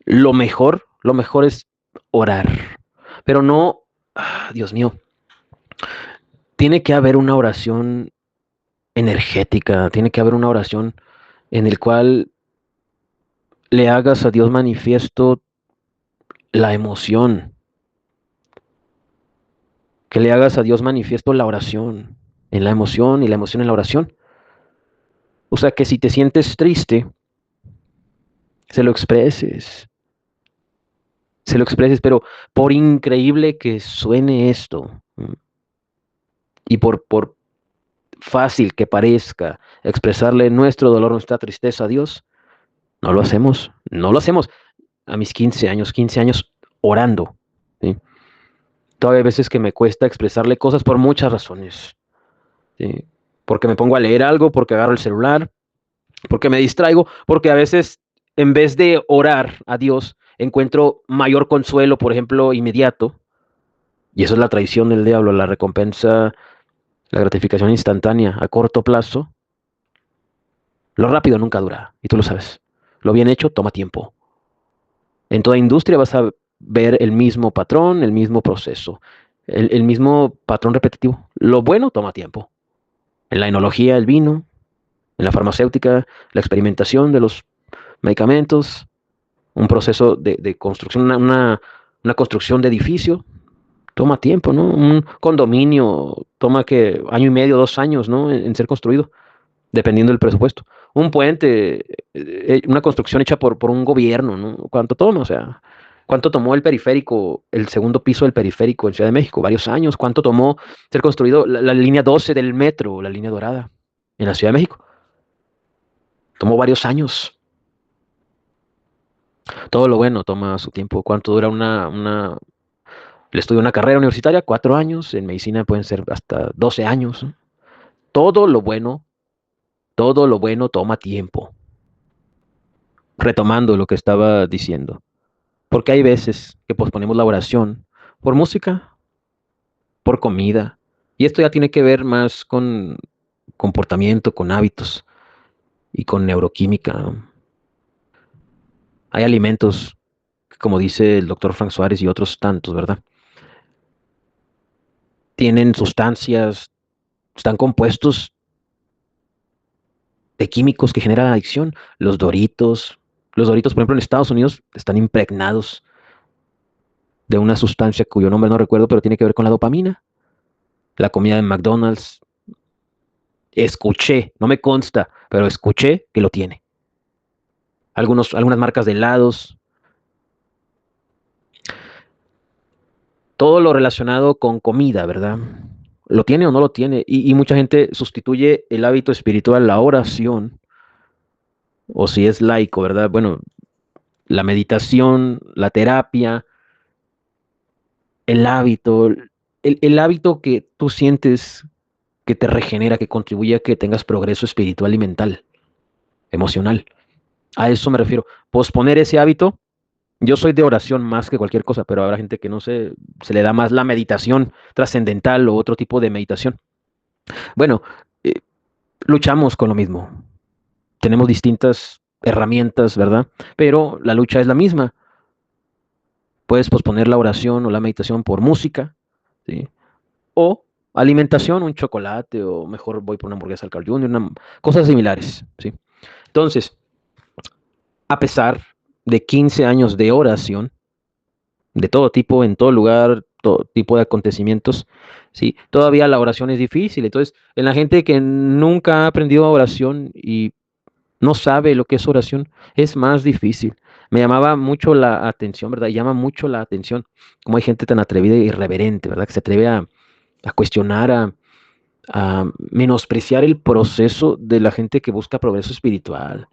lo mejor es orar. Pero no, Dios mío, tiene que haber una oración energética, tiene que haber una oración en el cual le hagas a Dios manifiesto la emoción, que le hagas a Dios manifiesto la oración, en la emoción y la emoción en la oración. O sea, que si te sientes triste, se lo expreses, se lo expreses, pero por increíble que suene esto, y por fácil que parezca expresarle nuestro dolor, nuestra tristeza a Dios, no lo hacemos, no lo hacemos. A mis 15 años orando, ¿sí? Todavía hay veces que me cuesta expresarle cosas por muchas razones, ¿sí? Porque me pongo a leer algo, porque agarro el celular, porque me distraigo, porque a veces en vez de orar a Dios, encuentro mayor consuelo, por ejemplo, inmediato, y eso es la traición del diablo, la recompensa, la gratificación instantánea a corto plazo. Lo rápido nunca dura, y tú lo sabes. Lo bien hecho toma tiempo. En toda industria vas a ver el mismo patrón, el mismo proceso, el mismo patrón repetitivo. Lo bueno toma tiempo. En la enología, el vino, en la farmacéutica, la experimentación de los medicamentos, un proceso de construcción, una construcción de edificio, toma tiempo, ¿no? Un condominio toma que año y medio, 2 años, ¿no? En ser construido, dependiendo del presupuesto. Un puente, una construcción hecha por un gobierno, ¿no? ¿Cuánto toma? O sea, ¿cuánto tomó el periférico, el segundo piso del periférico en Ciudad de México? Varios años. ¿Cuánto tomó ser construido la línea 12 del metro, la línea dorada, en la Ciudad de México? Tomó varios años. Todo lo bueno toma su tiempo. ¿Cuánto dura el estudio de una carrera universitaria? 4 años. En medicina pueden ser hasta 12 años, ¿no? Todo lo bueno, todo lo bueno toma tiempo. Retomando lo que estaba diciendo. Porque hay veces que posponemos la oración por música, por comida. Y esto ya tiene que ver más con comportamiento, con hábitos y con neuroquímica. Hay alimentos, como dice el doctor Frank Suárez y otros tantos, ¿verdad? Tienen sustancias, están compuestos de químicos que generan adicción. Los Doritos, por ejemplo, en Estados Unidos están impregnados de una sustancia cuyo nombre no recuerdo, pero tiene que ver con la dopamina. La comida de McDonald's, escuché, no me consta, pero escuché que lo tiene. Algunas marcas de helados, todo lo relacionado con comida, ¿verdad? ¿Lo tiene o no lo tiene? Y mucha gente sustituye el hábito espiritual, la oración, o si es laico, ¿verdad? Bueno, la meditación, la terapia, el hábito, el hábito que tú sientes que te regenera, que contribuye a que tengas progreso espiritual y mental, emocional. A eso me refiero. Posponer ese hábito. Yo soy de oración más que cualquier cosa, pero habrá gente que no se le da más la meditación trascendental o otro tipo de meditación. Bueno, eh, luchamos con lo mismo. Tenemos distintas herramientas, ¿verdad? Pero la lucha es la misma. Puedes posponer la oración o la meditación por música, ¿sí? O alimentación, un chocolate, o mejor voy por una hamburguesa al Carl Jr., cosas similares, ¿sí? Entonces, a pesar de 15 años de oración, de todo tipo, en todo lugar, todo tipo de acontecimientos, ¿sí? Todavía la oración es difícil. Entonces, en la gente que nunca ha aprendido oración y no sabe lo que es oración, es más difícil. me llamaba mucho la atención, ¿verdad? Y llama mucho la atención cómo hay gente tan atrevida e irreverente, ¿verdad? Que se atreve a cuestionar, a menospreciar el proceso de la gente que busca progreso espiritual.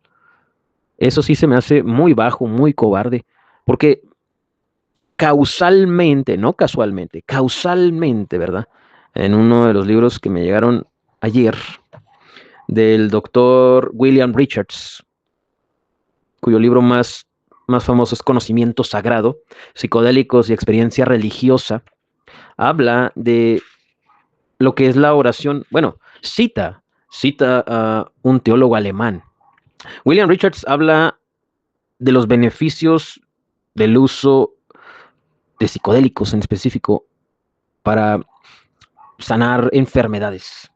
Eso sí se me hace muy bajo, muy cobarde, porque causalmente, no casualmente, causalmente, ¿verdad? En uno de los libros que me llegaron ayer, del doctor William Richards, cuyo libro más famoso es Conocimiento Sagrado, Psicodélicos y Experiencia Religiosa, habla de lo que es la oración. Bueno, cita a un teólogo alemán. William Richards habla de los beneficios del uso de psicodélicos en específico para sanar enfermedades.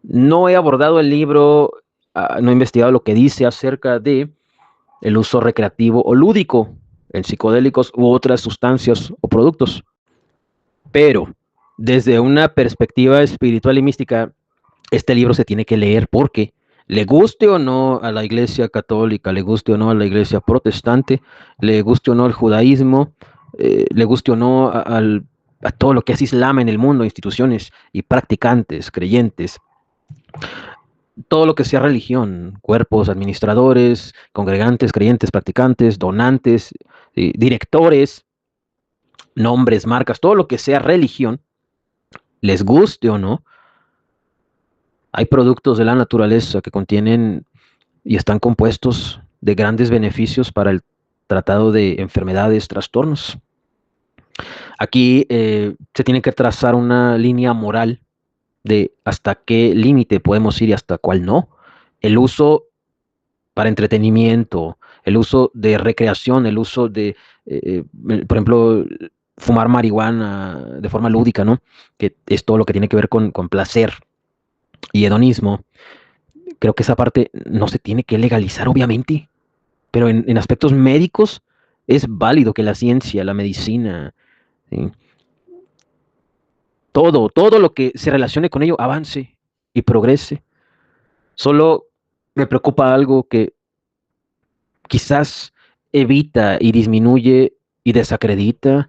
No he abordado el libro, no he investigado lo que dice acerca de el uso recreativo o lúdico en psicodélicos u otras sustancias o productos. Pero desde una perspectiva espiritual y mística, este libro se tiene que leer porque le guste o no a la iglesia católica, le guste o no a la iglesia protestante, le guste o no al judaísmo, le guste o no a todo lo que es Islam en el mundo, instituciones y practicantes, creyentes, todo lo que sea religión, cuerpos, administradores, congregantes, creyentes, practicantes, donantes, directores, nombres, marcas, todo lo que sea religión, les guste o no, hay productos de la naturaleza que contienen y están compuestos de grandes beneficios para el tratado de enfermedades, trastornos. Aquí se tiene que trazar una línea moral de hasta qué límite podemos ir y hasta cuál no. El uso para entretenimiento, el uso de recreación, el uso de, por ejemplo, fumar marihuana de forma lúdica, ¿no? Que es todo lo que tiene que ver con placer y hedonismo. Creo que esa parte no se tiene que legalizar, obviamente, pero en aspectos médicos es válido que la ciencia, la medicina, ¿sí? Todo lo que se relacione con ello avance y progrese. Solo me preocupa algo que quizás evita y disminuye y desacredita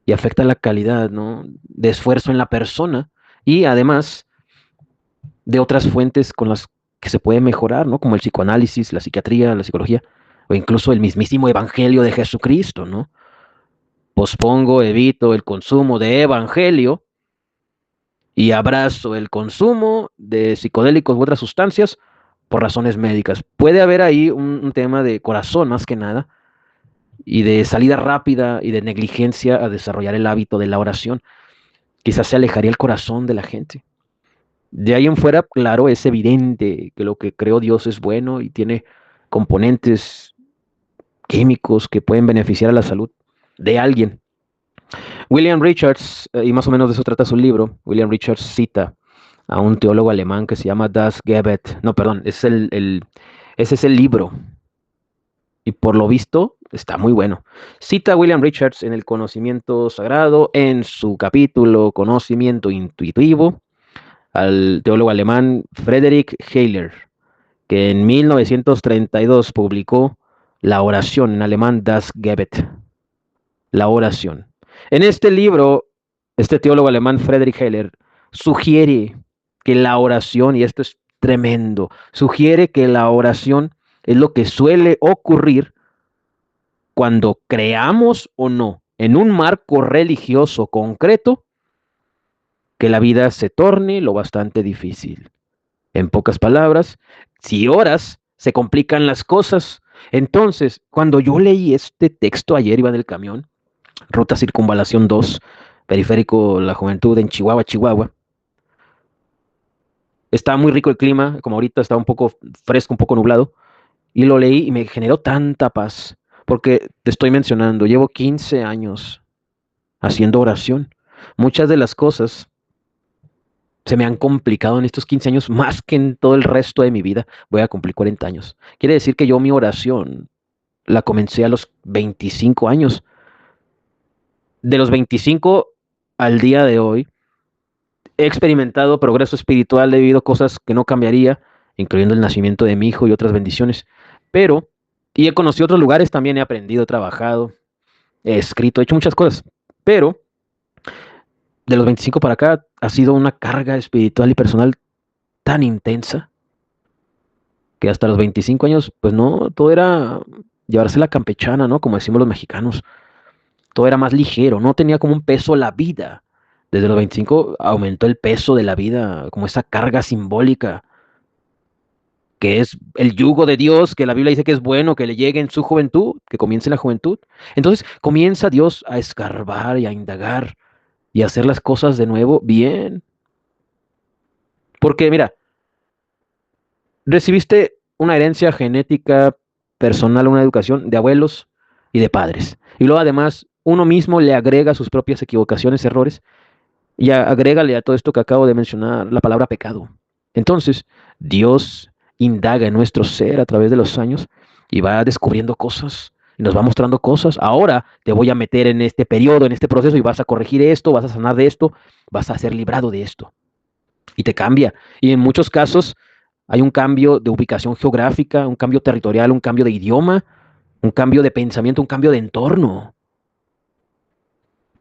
y afecta la calidad, ¿no?, de esfuerzo en la persona y además de otras fuentes con las que se puede mejorar, ¿no?, como el psicoanálisis, la psiquiatría, la psicología o incluso el mismísimo evangelio de Jesucristo, ¿no? Pospongo, evito el consumo de evangelio y abrazo el consumo de psicodélicos u otras sustancias por razones médicas. Puede haber ahí un tema de corazón más que nada y de salida rápida y de negligencia a desarrollar el hábito de la oración. Quizás se alejaría el corazón de la gente. De ahí en fuera, claro, es evidente que lo que creó Dios es bueno y tiene componentes químicos que pueden beneficiar a la salud de alguien. William Richards, y más o menos de eso trata su libro, William Richards cita a un teólogo alemán que se llama Das Gebet. No, perdón, ese es el libro. Y por lo visto está muy bueno. Cita a William Richards en el Conocimiento Sagrado, en su capítulo Conocimiento Intuitivo, al teólogo alemán Friedrich Heiler, que en 1932 publicó la oración, en alemán Das Gebet, la oración. En este libro, este teólogo alemán Friedrich Heiler sugiere que la oración, y esto es tremendo, sugiere que la oración es lo que suele ocurrir cuando creamos o no en un marco religioso concreto que la vida se torne lo bastante difícil. En pocas palabras, si oras, se complican las cosas. Entonces, cuando yo leí este texto ayer, iba en el camión, Ruta Circunvalación 2, Periférico La Juventud en Chihuahua, Chihuahua. Está muy rico el clima, como ahorita está un poco fresco, un poco nublado, y lo leí y me generó tanta paz, porque te estoy mencionando, llevo 15 años haciendo oración. Muchas de las cosas se me han complicado en estos 15 años más que en todo el resto de mi vida. Voy a cumplir 40 años. Quiere decir que yo mi oración la comencé a los 25 años. De los 25 al día de hoy, he experimentado progreso espiritual debido a cosas que no cambiaría, incluyendo el nacimiento de mi hijo y otras bendiciones. Pero Y he conocido otros lugares, también he aprendido, he trabajado, he escrito, he hecho muchas cosas. Pero de los 25 para acá ha sido una carga espiritual y personal tan intensa que hasta los 25 años, pues no, todo era llevarse la campechana, ¿no? Como decimos los mexicanos. Todo era más ligero, no tenía como un peso la vida. Desde los 25 aumentó el peso de la vida, como esa carga simbólica, que es el yugo de Dios, que la Biblia dice que es bueno que le llegue en su juventud, que comience en la juventud. Entonces comienza Dios a escarbar y a indagar y a hacer las cosas de nuevo bien. Porque mira, recibiste una herencia genética personal, una educación de abuelos y de padres. Y luego además uno mismo le agrega sus propias equivocaciones, errores, y agrégale a todo esto que acabo de mencionar la palabra pecado. Entonces, Dios indaga en nuestro ser a través de los años y va descubriendo cosas, y nos va mostrando cosas. Ahora te voy a meter en este periodo, en este proceso, y vas a corregir esto, vas a sanar de esto, vas a ser librado de esto. Y te cambia. Y en muchos casos hay un cambio de ubicación geográfica, un cambio territorial, un cambio de idioma, un cambio de pensamiento, un cambio de entorno,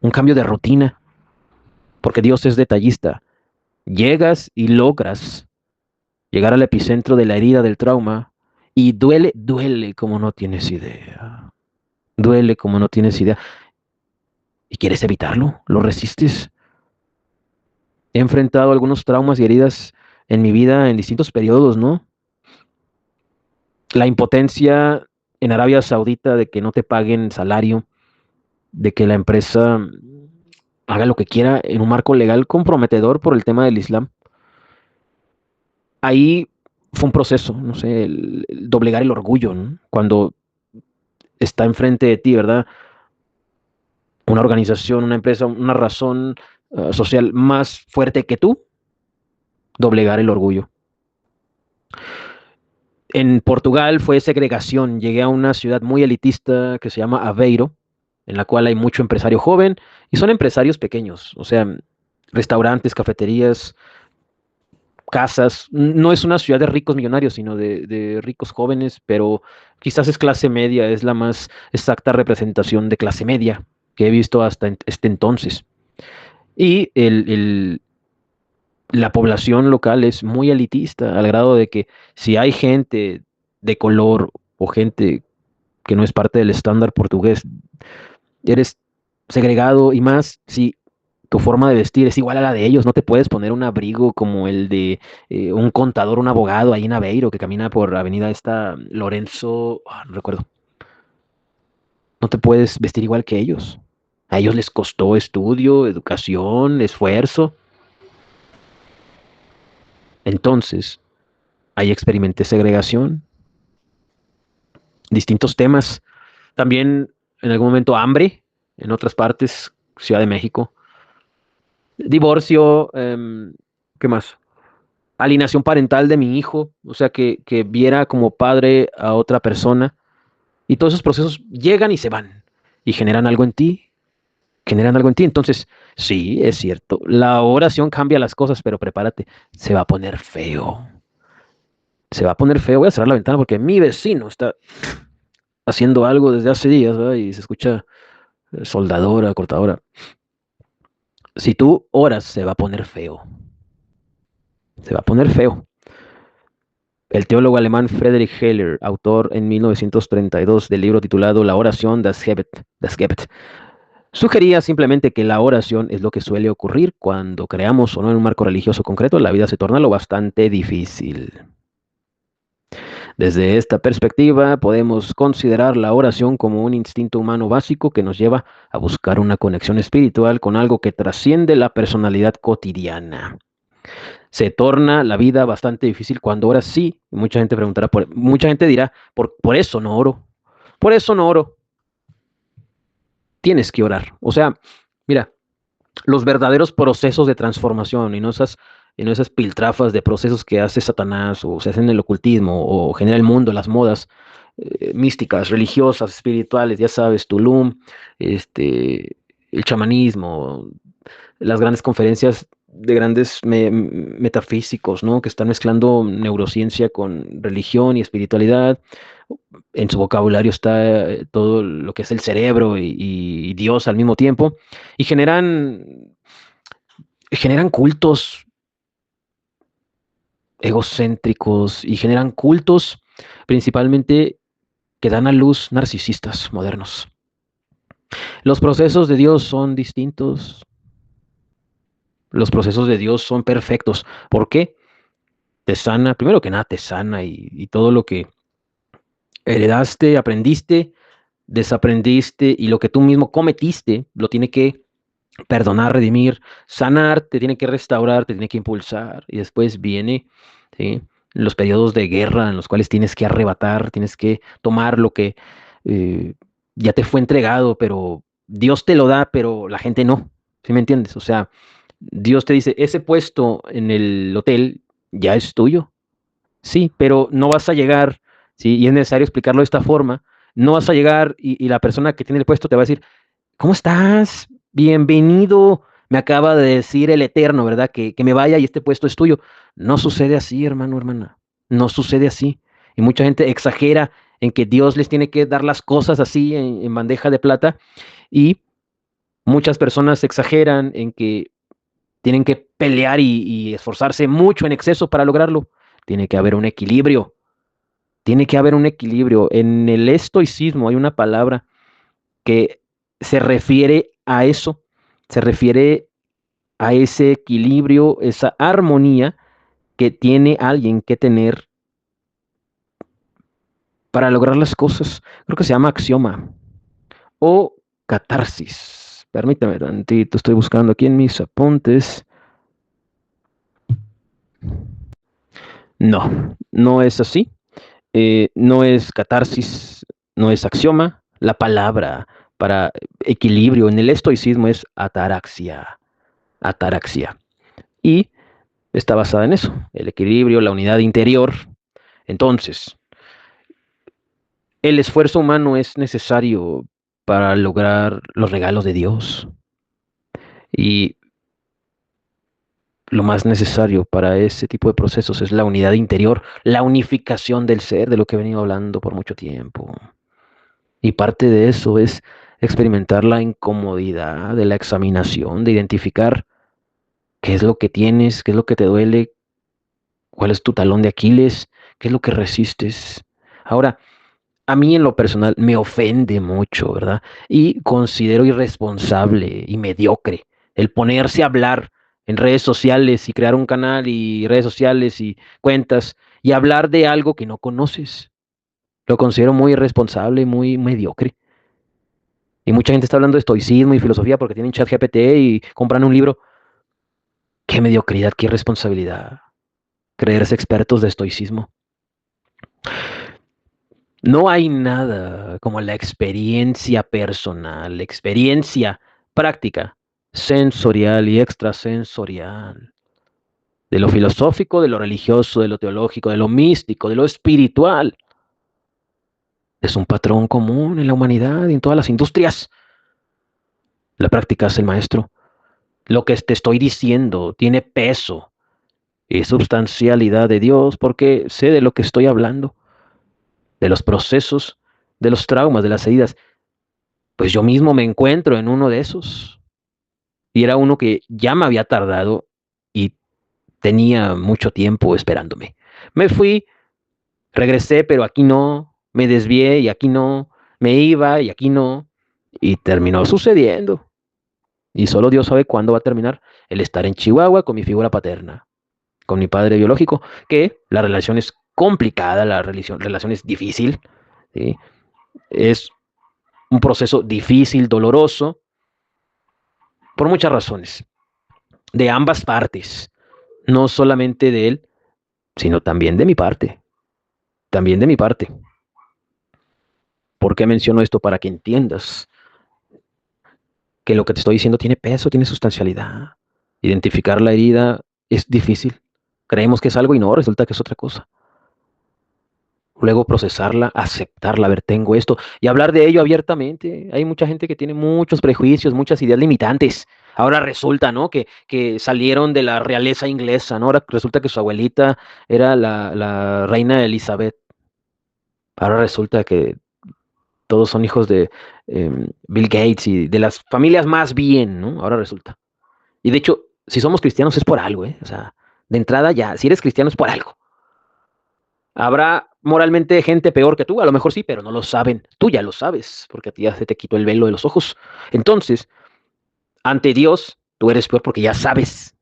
un cambio de rutina, porque Dios es detallista. Llegas y logras llegar al epicentro de la herida del trauma y duele, duele como no tienes idea. Duele como no tienes idea. ¿Y quieres evitarlo? ¿Lo resistes? He enfrentado algunos traumas y heridas en mi vida en distintos periodos, ¿no? La impotencia en Arabia Saudita de que no te paguen salario, de que la empresa haga lo que quiera en un marco legal comprometedor por el tema del Islam. Ahí fue un proceso, no sé, el doblegar el orgullo, ¿no? Cuando está enfrente de ti, ¿verdad? Una organización, una empresa, una razón social más fuerte que tú, doblegar el orgullo. En Portugal fue segregación. Llegué a una ciudad muy elitista que se llama Aveiro, en la cual hay mucho empresario joven y son empresarios pequeños, o sea, restaurantes, cafeterías, casas. No es una ciudad de ricos millonarios, sino de ricos jóvenes, pero quizás es clase media, es la más exacta representación de clase media que he visto hasta este entonces. Y la población local es muy elitista, al grado de que si hay gente de color o gente que no es parte del estándar portugués, eres segregado y más si tu forma de vestir es igual a la de ellos. No te puedes poner un abrigo como el de un contador, un abogado ahí en Aveiro que camina por avenida esta Lorenzo, no recuerdo. No te puedes vestir igual que ellos. A ellos les costó estudio, educación, esfuerzo. Entonces, ahí experimenté segregación, distintos temas. También en algún momento hambre, en otras partes, Ciudad de México. Divorcio, ¿qué más? Alienación parental de mi hijo, o sea, que viera como padre a otra persona. Y todos esos procesos llegan y se van y generan algo en ti, generan algo en ti. Entonces, sí, es cierto, la oración cambia las cosas, pero prepárate, se va a poner feo. Se va a poner feo. Voy a cerrar la ventana porque mi vecino está haciendo algo desde hace días, ¿verdad? Y se escucha soldadora, cortadora. Si tú oras, se va a poner feo. Se va a poner feo. El teólogo alemán Friedrich Heller, autor en 1932 del libro titulado La oración das Gebet, sugería simplemente que la oración es lo que suele ocurrir cuando creamos o no en un marco religioso concreto, la vida se torna lo bastante difícil. Desde esta perspectiva, podemos considerar la oración como un instinto humano básico que nos lleva a buscar una conexión espiritual con algo que trasciende la personalidad cotidiana. Se torna la vida bastante difícil cuando oras sí. Mucha gente preguntará, mucha gente dirá, por eso no oro. Por eso no oro. Tienes que orar. O sea, mira, los verdaderos procesos de transformación y no esas piltrafas de procesos que hace Satanás o se hacen en el ocultismo o genera el mundo, las modas místicas, religiosas, espirituales, ya sabes, Tulum, el chamanismo, las grandes conferencias de grandes metafísicos, ¿no? Que están mezclando neurociencia con religión y espiritualidad. En su vocabulario está todo lo que es el cerebro y Dios al mismo tiempo, y generan cultos egocéntricos y generan cultos principalmente que dan a luz narcisistas modernos. Los procesos de Dios son distintos, los procesos de Dios son perfectos. ¿Por qué? Te sana, primero que nada te sana y todo lo que heredaste, aprendiste, desaprendiste y lo que tú mismo cometiste, lo tiene que perdonar, redimir, sanar, te tiene que restaurar, te tiene que impulsar. Y después viene, ¿sí?, los periodos de guerra en los cuales tienes que arrebatar, tienes que tomar lo que eh, ya te fue entregado, pero Dios te lo da, pero la gente no. ¿Sí me entiendes? O sea, Dios te dice, ese puesto en el hotel ya es tuyo. Sí, pero no vas a llegar, ¿sí? Y es necesario explicarlo de esta forma. No vas a llegar y la persona que tiene el puesto te va a decir, ¿cómo estás? Bienvenido. Me acaba de decir el Eterno, ¿verdad? Que me vaya y este puesto es tuyo. No sucede así, hermano, hermana. No sucede así. Y mucha gente exagera en que Dios les tiene que dar las cosas así en bandeja de plata. Y muchas personas exageran en que tienen que pelear y esforzarse mucho en exceso para lograrlo. Tiene que haber un equilibrio. Tiene que haber un equilibrio. En el estoicismo hay una palabra que se refiere a eso, se refiere a ese equilibrio, esa armonía que tiene alguien que tener para lograr las cosas. Creo que se llama axioma o catarsis. Permítame tantito, estoy buscando aquí en mis apuntes. No, no es así. No es catarsis, no es axioma. La palabra para equilibrio en el estoicismo es ataraxia. Ataraxia. Y está basada en eso, el equilibrio, la unidad interior. Entonces, el esfuerzo humano es necesario para lograr los regalos de Dios. Y lo más necesario para ese tipo de procesos es la unidad interior, la unificación del ser, de lo que he venido hablando por mucho tiempo. Y parte de eso es experimentar la incomodidad de la examinación, de identificar qué es lo que tienes, qué es lo que te duele, cuál es tu talón de Aquiles, qué es lo que resistes. Ahora, a mí en lo personal me ofende mucho, ¿verdad? Y considero irresponsable y mediocre el ponerse a hablar en redes sociales y crear un canal y redes sociales y cuentas y hablar de algo que no conoces. Lo considero muy irresponsable y muy mediocre. Y mucha gente está hablando de estoicismo y filosofía porque tienen chat GPT y compran un libro. Qué mediocridad, qué irresponsabilidad. Creerse expertos de estoicismo. No hay nada como la experiencia personal, la experiencia práctica, sensorial y extrasensorial, de lo filosófico, de lo religioso, de lo teológico, de lo místico, de lo espiritual. Es un patrón común en la humanidad y en todas las industrias. La práctica es el maestro. Lo que te estoy diciendo tiene peso y substancialidad de Dios porque sé de lo que estoy hablando, de los procesos, de los traumas, de las heridas. Pues yo mismo me encuentro en uno de esos. Y era uno que ya me había tardado y tenía mucho tiempo esperándome. Me fui, regresé, pero aquí no, me desvié y aquí no, me iba y aquí no, y terminó sucediendo. Y solo Dios sabe cuándo va a terminar el estar en Chihuahua con mi figura paterna, con mi padre biológico, que la relación es complicada, la relación es difícil, ¿sí? Es un proceso difícil, doloroso, por muchas razones, de ambas partes, no solamente de él, sino también de mi parte, también de mi parte. ¿Por qué menciono esto? Para que entiendas que lo que te estoy diciendo tiene peso, tiene sustancialidad. Identificar la herida es difícil. Creemos que es algo y no, resulta que es otra cosa. Luego procesarla, aceptarla, a ver, tengo esto, y hablar de ello abiertamente. Hay mucha gente que tiene muchos prejuicios, muchas ideas limitantes. Ahora resulta, ¿no? Que salieron de la realeza inglesa, ¿no? Ahora resulta que su abuelita era la reina Elizabeth. Ahora resulta que todos son hijos de Bill Gates y de las familias más bien, ¿no? Ahora resulta. Y de hecho, si somos cristianos es por algo, ¿eh? O sea, de entrada ya, si eres cristiano es por algo. Habrá moralmente gente peor que tú, a lo mejor sí, pero no lo saben. Tú ya lo sabes, porque a ti ya se te quitó el velo de los ojos. Entonces, ante Dios, tú eres peor porque ya sabes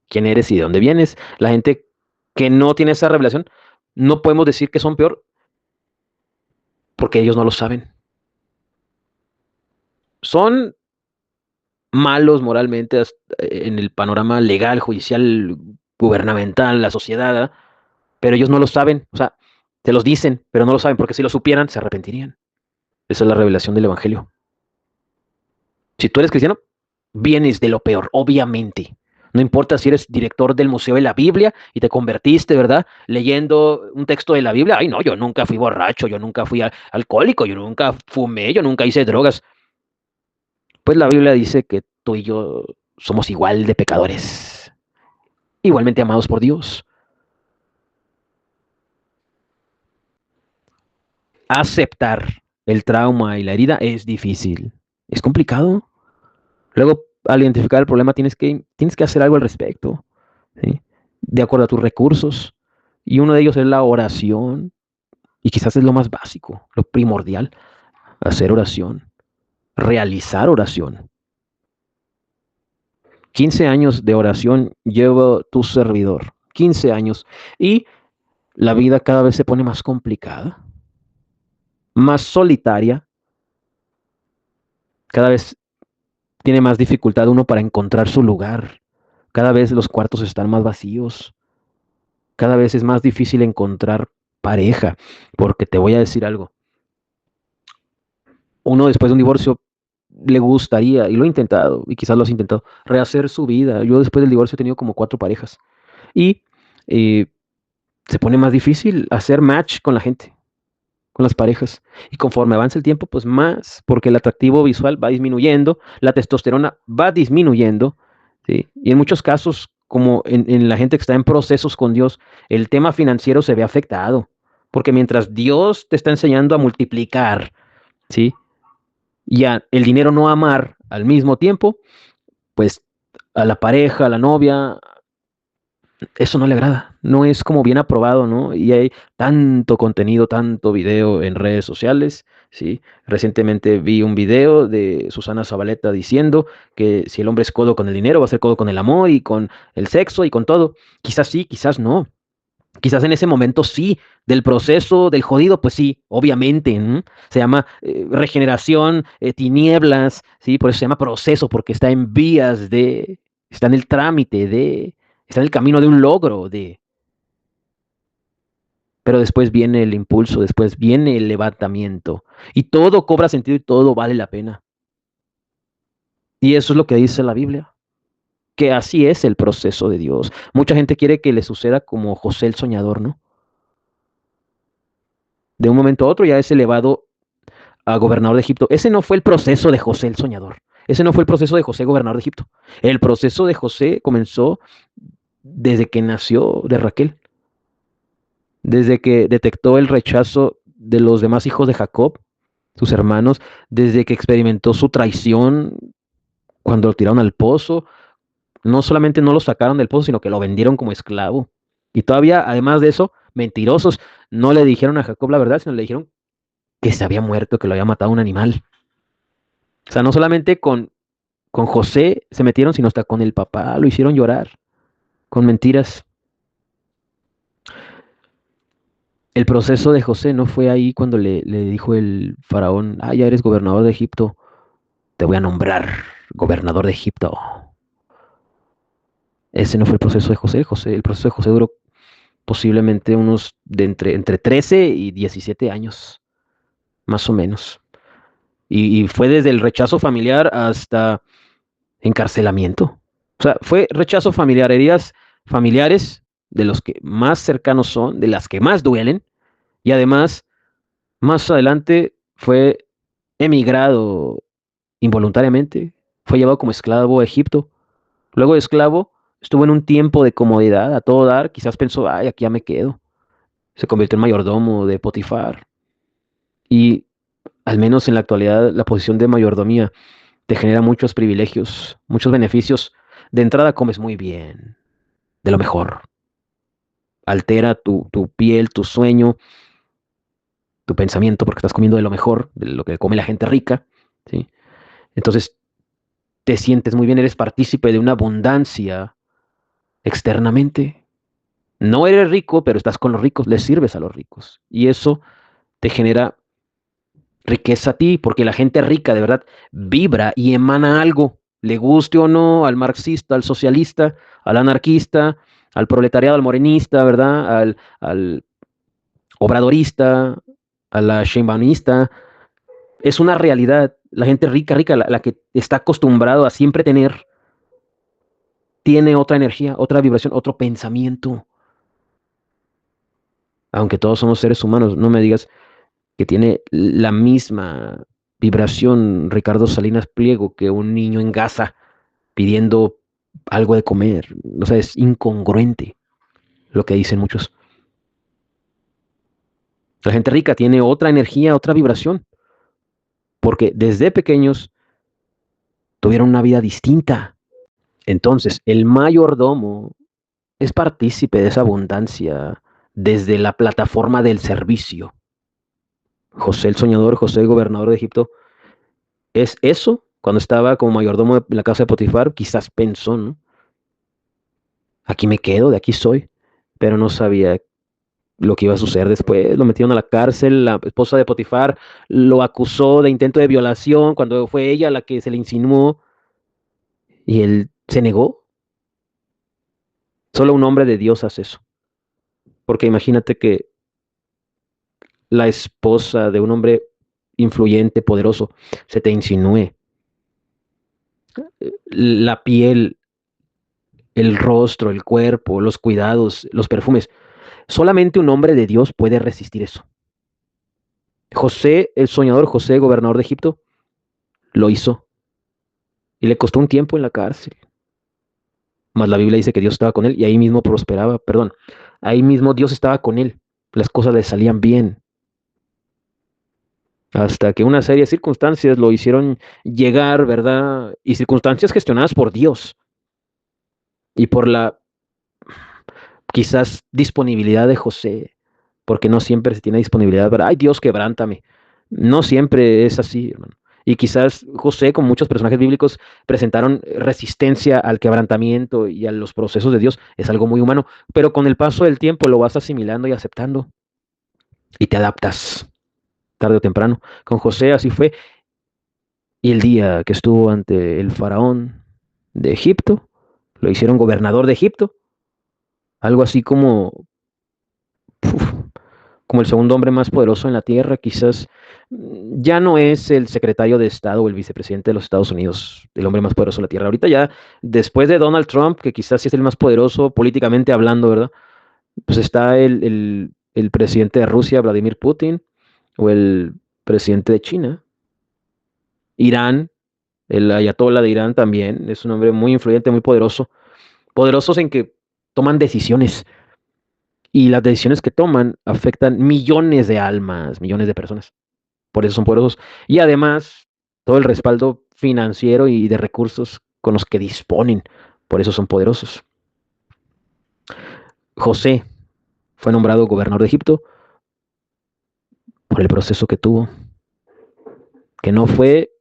quién eres y de dónde vienes. La gente que no tiene esa revelación, no podemos decir que son peor porque ellos no lo saben. Son malos moralmente en el panorama legal, judicial, gubernamental, la sociedad, ¿ah? Pero ellos no lo saben. O sea, te los dicen, pero no lo saben porque si lo supieran, se arrepentirían. Esa es la revelación del Evangelio. Si tú eres cristiano, vienes de lo peor, obviamente. No importa si eres director del Museo de la Biblia y te convertiste, ¿verdad? Leyendo un texto de la Biblia. Ay, no, yo nunca fui borracho, yo nunca fui alcohólico, yo nunca fumé, yo nunca hice drogas. Pues la Biblia dice que tú y yo somos igual de pecadores, igualmente amados por Dios. Aceptar el trauma y la herida es difícil, es complicado. Luego, al identificar el problema, tienes que hacer algo al respecto, ¿sí? De acuerdo a tus recursos. Y uno de ellos es la oración. Y quizás es lo más básico, lo primordial, hacer oración, realizar oración. 15 años de oración lleva tu servidor, 15 años. Y la vida cada vez se pone más complicada, más solitaria, cada vez tiene más dificultad uno para encontrar su lugar, cada vez los cuartos están más vacíos, cada vez es más difícil encontrar pareja, porque te voy a decir algo, uno después de un divorcio le gustaría, y lo he intentado, y quizás lo has intentado, rehacer su vida. Yo después del divorcio he tenido como 4 parejas, y eh, se pone más difícil hacer match con la gente, con las parejas. Y conforme avanza el tiempo, pues más, porque el atractivo visual va disminuyendo, la testosterona va disminuyendo, ¿sí? Y en muchos casos, como en la gente que está en procesos con Dios, el tema financiero se ve afectado, porque mientras Dios te está enseñando a multiplicar, ¿sí? Y el dinero no amar al mismo tiempo, pues a la pareja, a la novia, eso no le agrada, no es como bien aprobado, ¿no? Y hay tanto contenido, tanto video en redes sociales, ¿sí? Recientemente vi un video de Susana Zabaleta diciendo que si el hombre es codo con el dinero, va a ser codo con el amor y con el sexo y con todo. Quizás sí, quizás no. Quizás en ese momento sí, del proceso, del jodido, pues sí, obviamente. ¿No? Se llama regeneración, tinieblas, ¿sí? Por eso se llama proceso, porque está en vías de, está en el trámite de, está en el camino de un logro de. Pero después viene el impulso, después viene el levantamiento. Y todo cobra sentido y todo vale la pena. Y eso es lo que dice la Biblia, que así es el proceso de Dios. Mucha gente quiere que le suceda como José el soñador, ¿no? De un momento a otro ya es elevado a gobernador de Egipto. Ese no fue el proceso de José el soñador. Ese no fue el proceso de José gobernador de Egipto. El proceso de José comenzó desde que nació de Raquel, desde que detectó el rechazo de los demás hijos de Jacob, sus hermanos, desde que experimentó su traición cuando lo tiraron al pozo. No solamente no lo sacaron del pozo, sino que lo vendieron como esclavo. Y todavía, además de eso, mentirosos, no le dijeron a Jacob la verdad, sino le dijeron que se había muerto, que lo había matado un animal. O sea, no solamente con José se metieron, sino hasta con el papá, lo hicieron llorar, con mentiras. El proceso de José no fue ahí cuando le dijo el faraón, ah, ya eres gobernador de Egipto, te voy a nombrar gobernador de Egipto. Ese no fue el proceso de José. El proceso de José duró posiblemente unos de entre 13 y 17 años, más o menos. Y fue desde el rechazo familiar hasta encarcelamiento. O sea, fue rechazo familiar, heridas familiares de los que más cercanos son, de las que más duelen, y además, más adelante fue emigrado involuntariamente, fue llevado como esclavo a Egipto. Luego de esclavo, estuvo en un tiempo de comodidad, a todo dar, quizás pensó, ay, aquí ya me quedo. Se convirtió en mayordomo de Potifar. Y al menos en la actualidad, la posición de mayordomía te genera muchos privilegios, muchos beneficios. De entrada comes muy bien, de lo mejor. Altera tu piel, tu sueño, tu pensamiento, porque estás comiendo de lo mejor, de lo que come la gente rica, ¿sí? Entonces te sientes muy bien, eres partícipe de una abundancia externamente. No eres rico, pero estás con los ricos, les sirves a los ricos. Y eso te genera riqueza a ti, porque la gente rica de verdad vibra y emana algo, le guste o no al marxista, al socialista, al anarquista, al proletariado, al morenista, ¿verdad? Al obradorista, a la sheinbaumista. Es una realidad. La gente rica, rica, la que está acostumbrado a siempre tener, tiene otra energía, otra vibración, otro pensamiento. Aunque todos somos seres humanos, no me digas que tiene la misma vibración Ricardo Salinas Pliego que un niño en Gaza pidiendo algo de comer. O sea, es incongruente lo que dicen muchos. La gente rica tiene otra energía, otra vibración, porque desde pequeños tuvieron una vida distinta. Entonces, el mayordomo es partícipe de esa abundancia desde la plataforma del servicio. José el soñador, José el gobernador de Egipto, es eso. Cuando estaba como mayordomo en la casa de Potifar, quizás pensó, ¿no? Aquí me quedo, de aquí soy, pero no sabía lo que iba a suceder después. Lo metieron a la cárcel, la esposa de Potifar lo acusó de intento de violación cuando fue ella la que se le insinuó y él se negó. Solo un hombre de Dios hace eso, porque imagínate que la esposa de un hombre influyente, poderoso, se te insinúe. La piel, el rostro, el cuerpo, los cuidados, los perfumes. Solamente un hombre de Dios puede resistir eso. José, el soñador José, gobernador de Egipto, lo hizo y le costó un tiempo en la cárcel. Mas la Biblia dice que Dios estaba con él y ahí mismo prosperaba, perdón, ahí mismo Dios estaba con él. Las cosas le salían bien. Hasta que una serie de circunstancias lo hicieron llegar, ¿verdad? Y circunstancias gestionadas por Dios y por la quizás disponibilidad de José, porque no siempre se tiene disponibilidad, ¿verdad? Ay, Dios, quebrántame. No siempre es así, hermano. Y quizás José, como muchos personajes bíblicos, presentaron resistencia al quebrantamiento y a los procesos de Dios. Es algo muy humano, pero con el paso del tiempo lo vas asimilando y aceptando y te adaptas tarde o temprano. Con José así fue. Y el día que estuvo ante el faraón de Egipto, lo hicieron gobernador de Egipto, algo así como uf, como el segundo hombre más poderoso en la tierra, quizás ya no es el secretario de Estado o el vicepresidente de los Estados Unidos, el hombre más poderoso en la tierra. Ahorita ya, después de Donald Trump, que quizás sí es el más poderoso políticamente hablando, ¿verdad? Pues está el presidente de Rusia, Vladimir Putin, o el presidente de China. Irán, el ayatollah de Irán también, es un hombre muy influyente, muy poderoso. Poderosos en que toman decisiones y las decisiones que toman afectan millones de almas, millones de personas. Por eso son poderosos. Y además, todo el respaldo financiero y de recursos con los que disponen, por eso son poderosos. José fue nombrado gobernador de Egipto por el proceso que tuvo, que no fue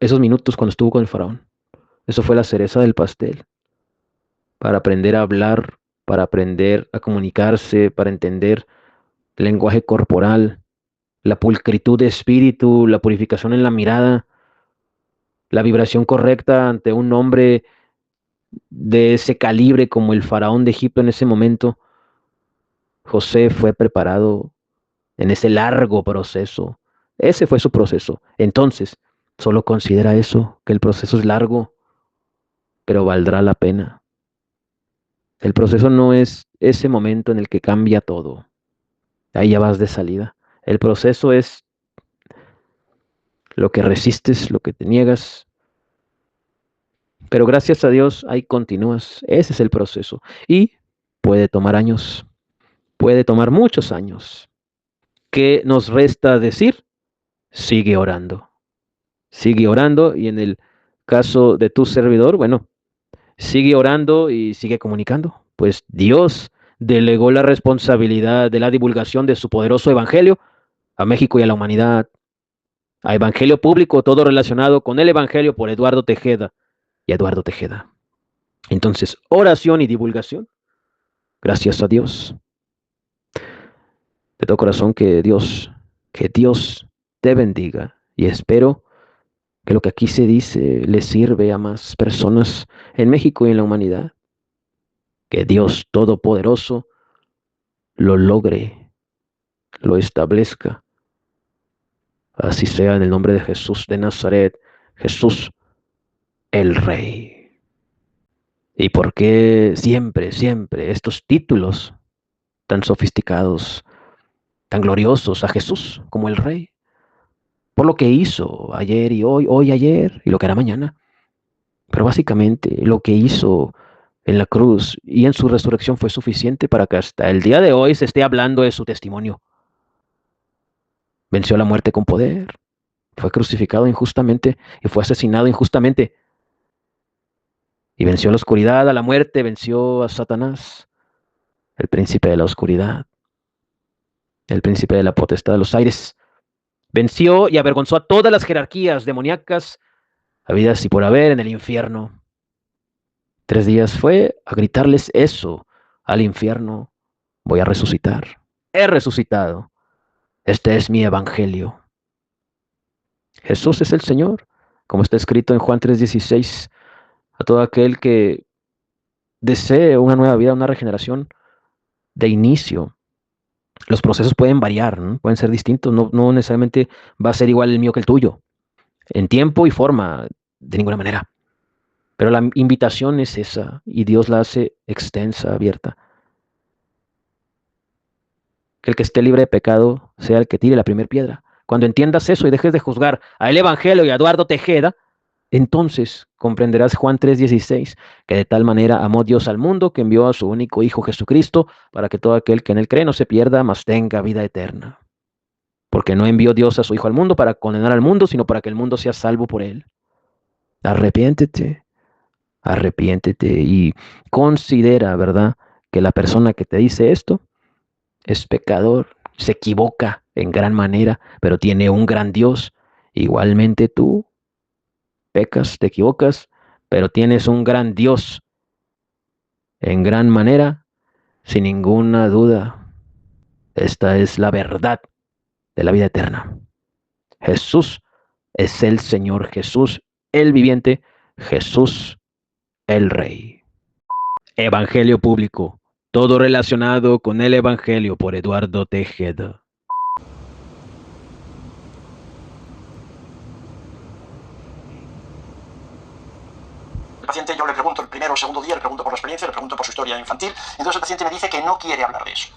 esos minutos cuando estuvo con el faraón. Eso fue la cereza del pastel, para aprender a hablar, para aprender a comunicarse, para entender el lenguaje corporal, la pulcritud de espíritu, la purificación en la mirada, la vibración correcta ante un hombre de ese calibre como el faraón de Egipto en ese momento. José fue preparado en ese largo proceso. Ese fue su proceso. Entonces, solo considera eso, que el proceso es largo, pero valdrá la pena. El proceso no es ese momento en el que cambia todo. Ahí ya vas de salida. El proceso es lo que resistes, lo que te niegas, pero gracias a Dios ahí continúas. Ese es el proceso. Y puede tomar años, puede tomar muchos años. ¿Qué nos resta decir? Sigue orando. Sigue orando y en el caso de tu servidor, bueno, sigue orando y sigue comunicando. Pues Dios delegó la responsabilidad de la divulgación de su poderoso evangelio a México y a la humanidad. A Evangelio Público, todo relacionado con el Evangelio por Eduardo Tejeda y Eduardo Tejeda. Entonces, oración y divulgación. Gracias a Dios. De todo corazón que Dios te bendiga y espero que lo que aquí se dice le sirve a más personas en México y en la humanidad. Que Dios Todopoderoso lo logre, lo establezca. Así sea en el nombre de Jesús de Nazaret, Jesús el Rey. ¿Y por qué siempre, siempre estos títulos tan sofisticados, tan gloriosos a Jesús como el Rey? Por lo que hizo ayer y hoy, hoy, ayer y lo que hará mañana. Pero básicamente lo que hizo en la cruz y en su resurrección fue suficiente para que hasta el día de hoy se esté hablando de su testimonio. Venció la muerte con poder, fue crucificado injustamente y fue asesinado injustamente. Y venció la oscuridad, a la muerte, venció a Satanás, el príncipe de la oscuridad, el príncipe de la potestad de los aires. Venció y avergonzó a todas las jerarquías demoníacas, habidas y por haber en el infierno. 3 días fue a gritarles eso al infierno. Voy a resucitar. He resucitado. Este es mi evangelio. Jesús es el Señor, como está escrito en Juan 3:16. A todo aquel que desee una nueva vida, una regeneración de inicio. Los procesos pueden variar, ¿no? Pueden ser distintos, no necesariamente va a ser igual el mío que el tuyo, en tiempo y forma, de ninguna manera. Pero la invitación es esa y Dios la hace extensa, abierta. Que el que esté libre de pecado sea el que tire la primera piedra. Cuando entiendas eso y dejes de juzgar a el Evangelio y a Eduardo Tejeda, entonces comprenderás Juan 3:16, que de tal manera amó Dios al mundo que envió a su único Hijo Jesucristo para que todo aquel que en él cree no se pierda, mas tenga vida eterna. Porque no envió Dios a su Hijo al mundo para condenar al mundo, sino para que el mundo sea salvo por él. Arrepiéntete, arrepiéntete y considera, ¿verdad?, que la persona que te dice esto es pecador, se equivoca en gran manera, pero tiene un gran Dios. Igualmente tú pecas, te equivocas, pero tienes un gran Dios en gran manera, sin ninguna duda. Esta es la verdad de la vida eterna. Jesús es el Señor, Jesús el viviente, Jesús el Rey. Evangelio Público, todo relacionado con el Evangelio por Eduardo Tejeda. El paciente, yo le pregunto el primero o segundo día, le pregunto por la experiencia, le pregunto por su historia infantil, entonces el paciente me dice que no quiere hablar de eso.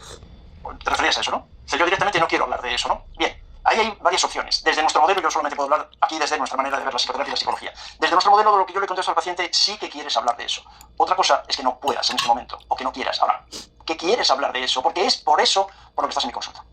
¿Te referías a eso, no? O sea, yo directamente no quiero hablar de eso, ¿no? Bien, ahí hay varias opciones. Desde nuestro modelo, yo solamente puedo hablar aquí desde nuestra manera de ver la psicoterapia y la psicología. Desde nuestro modelo, lo que yo le contesto al paciente, sí que quieres hablar de eso. Otra cosa es que no puedas en ese momento, o que no quieras. Ahora, que quieres hablar de eso, porque es por eso por lo que estás en mi consulta.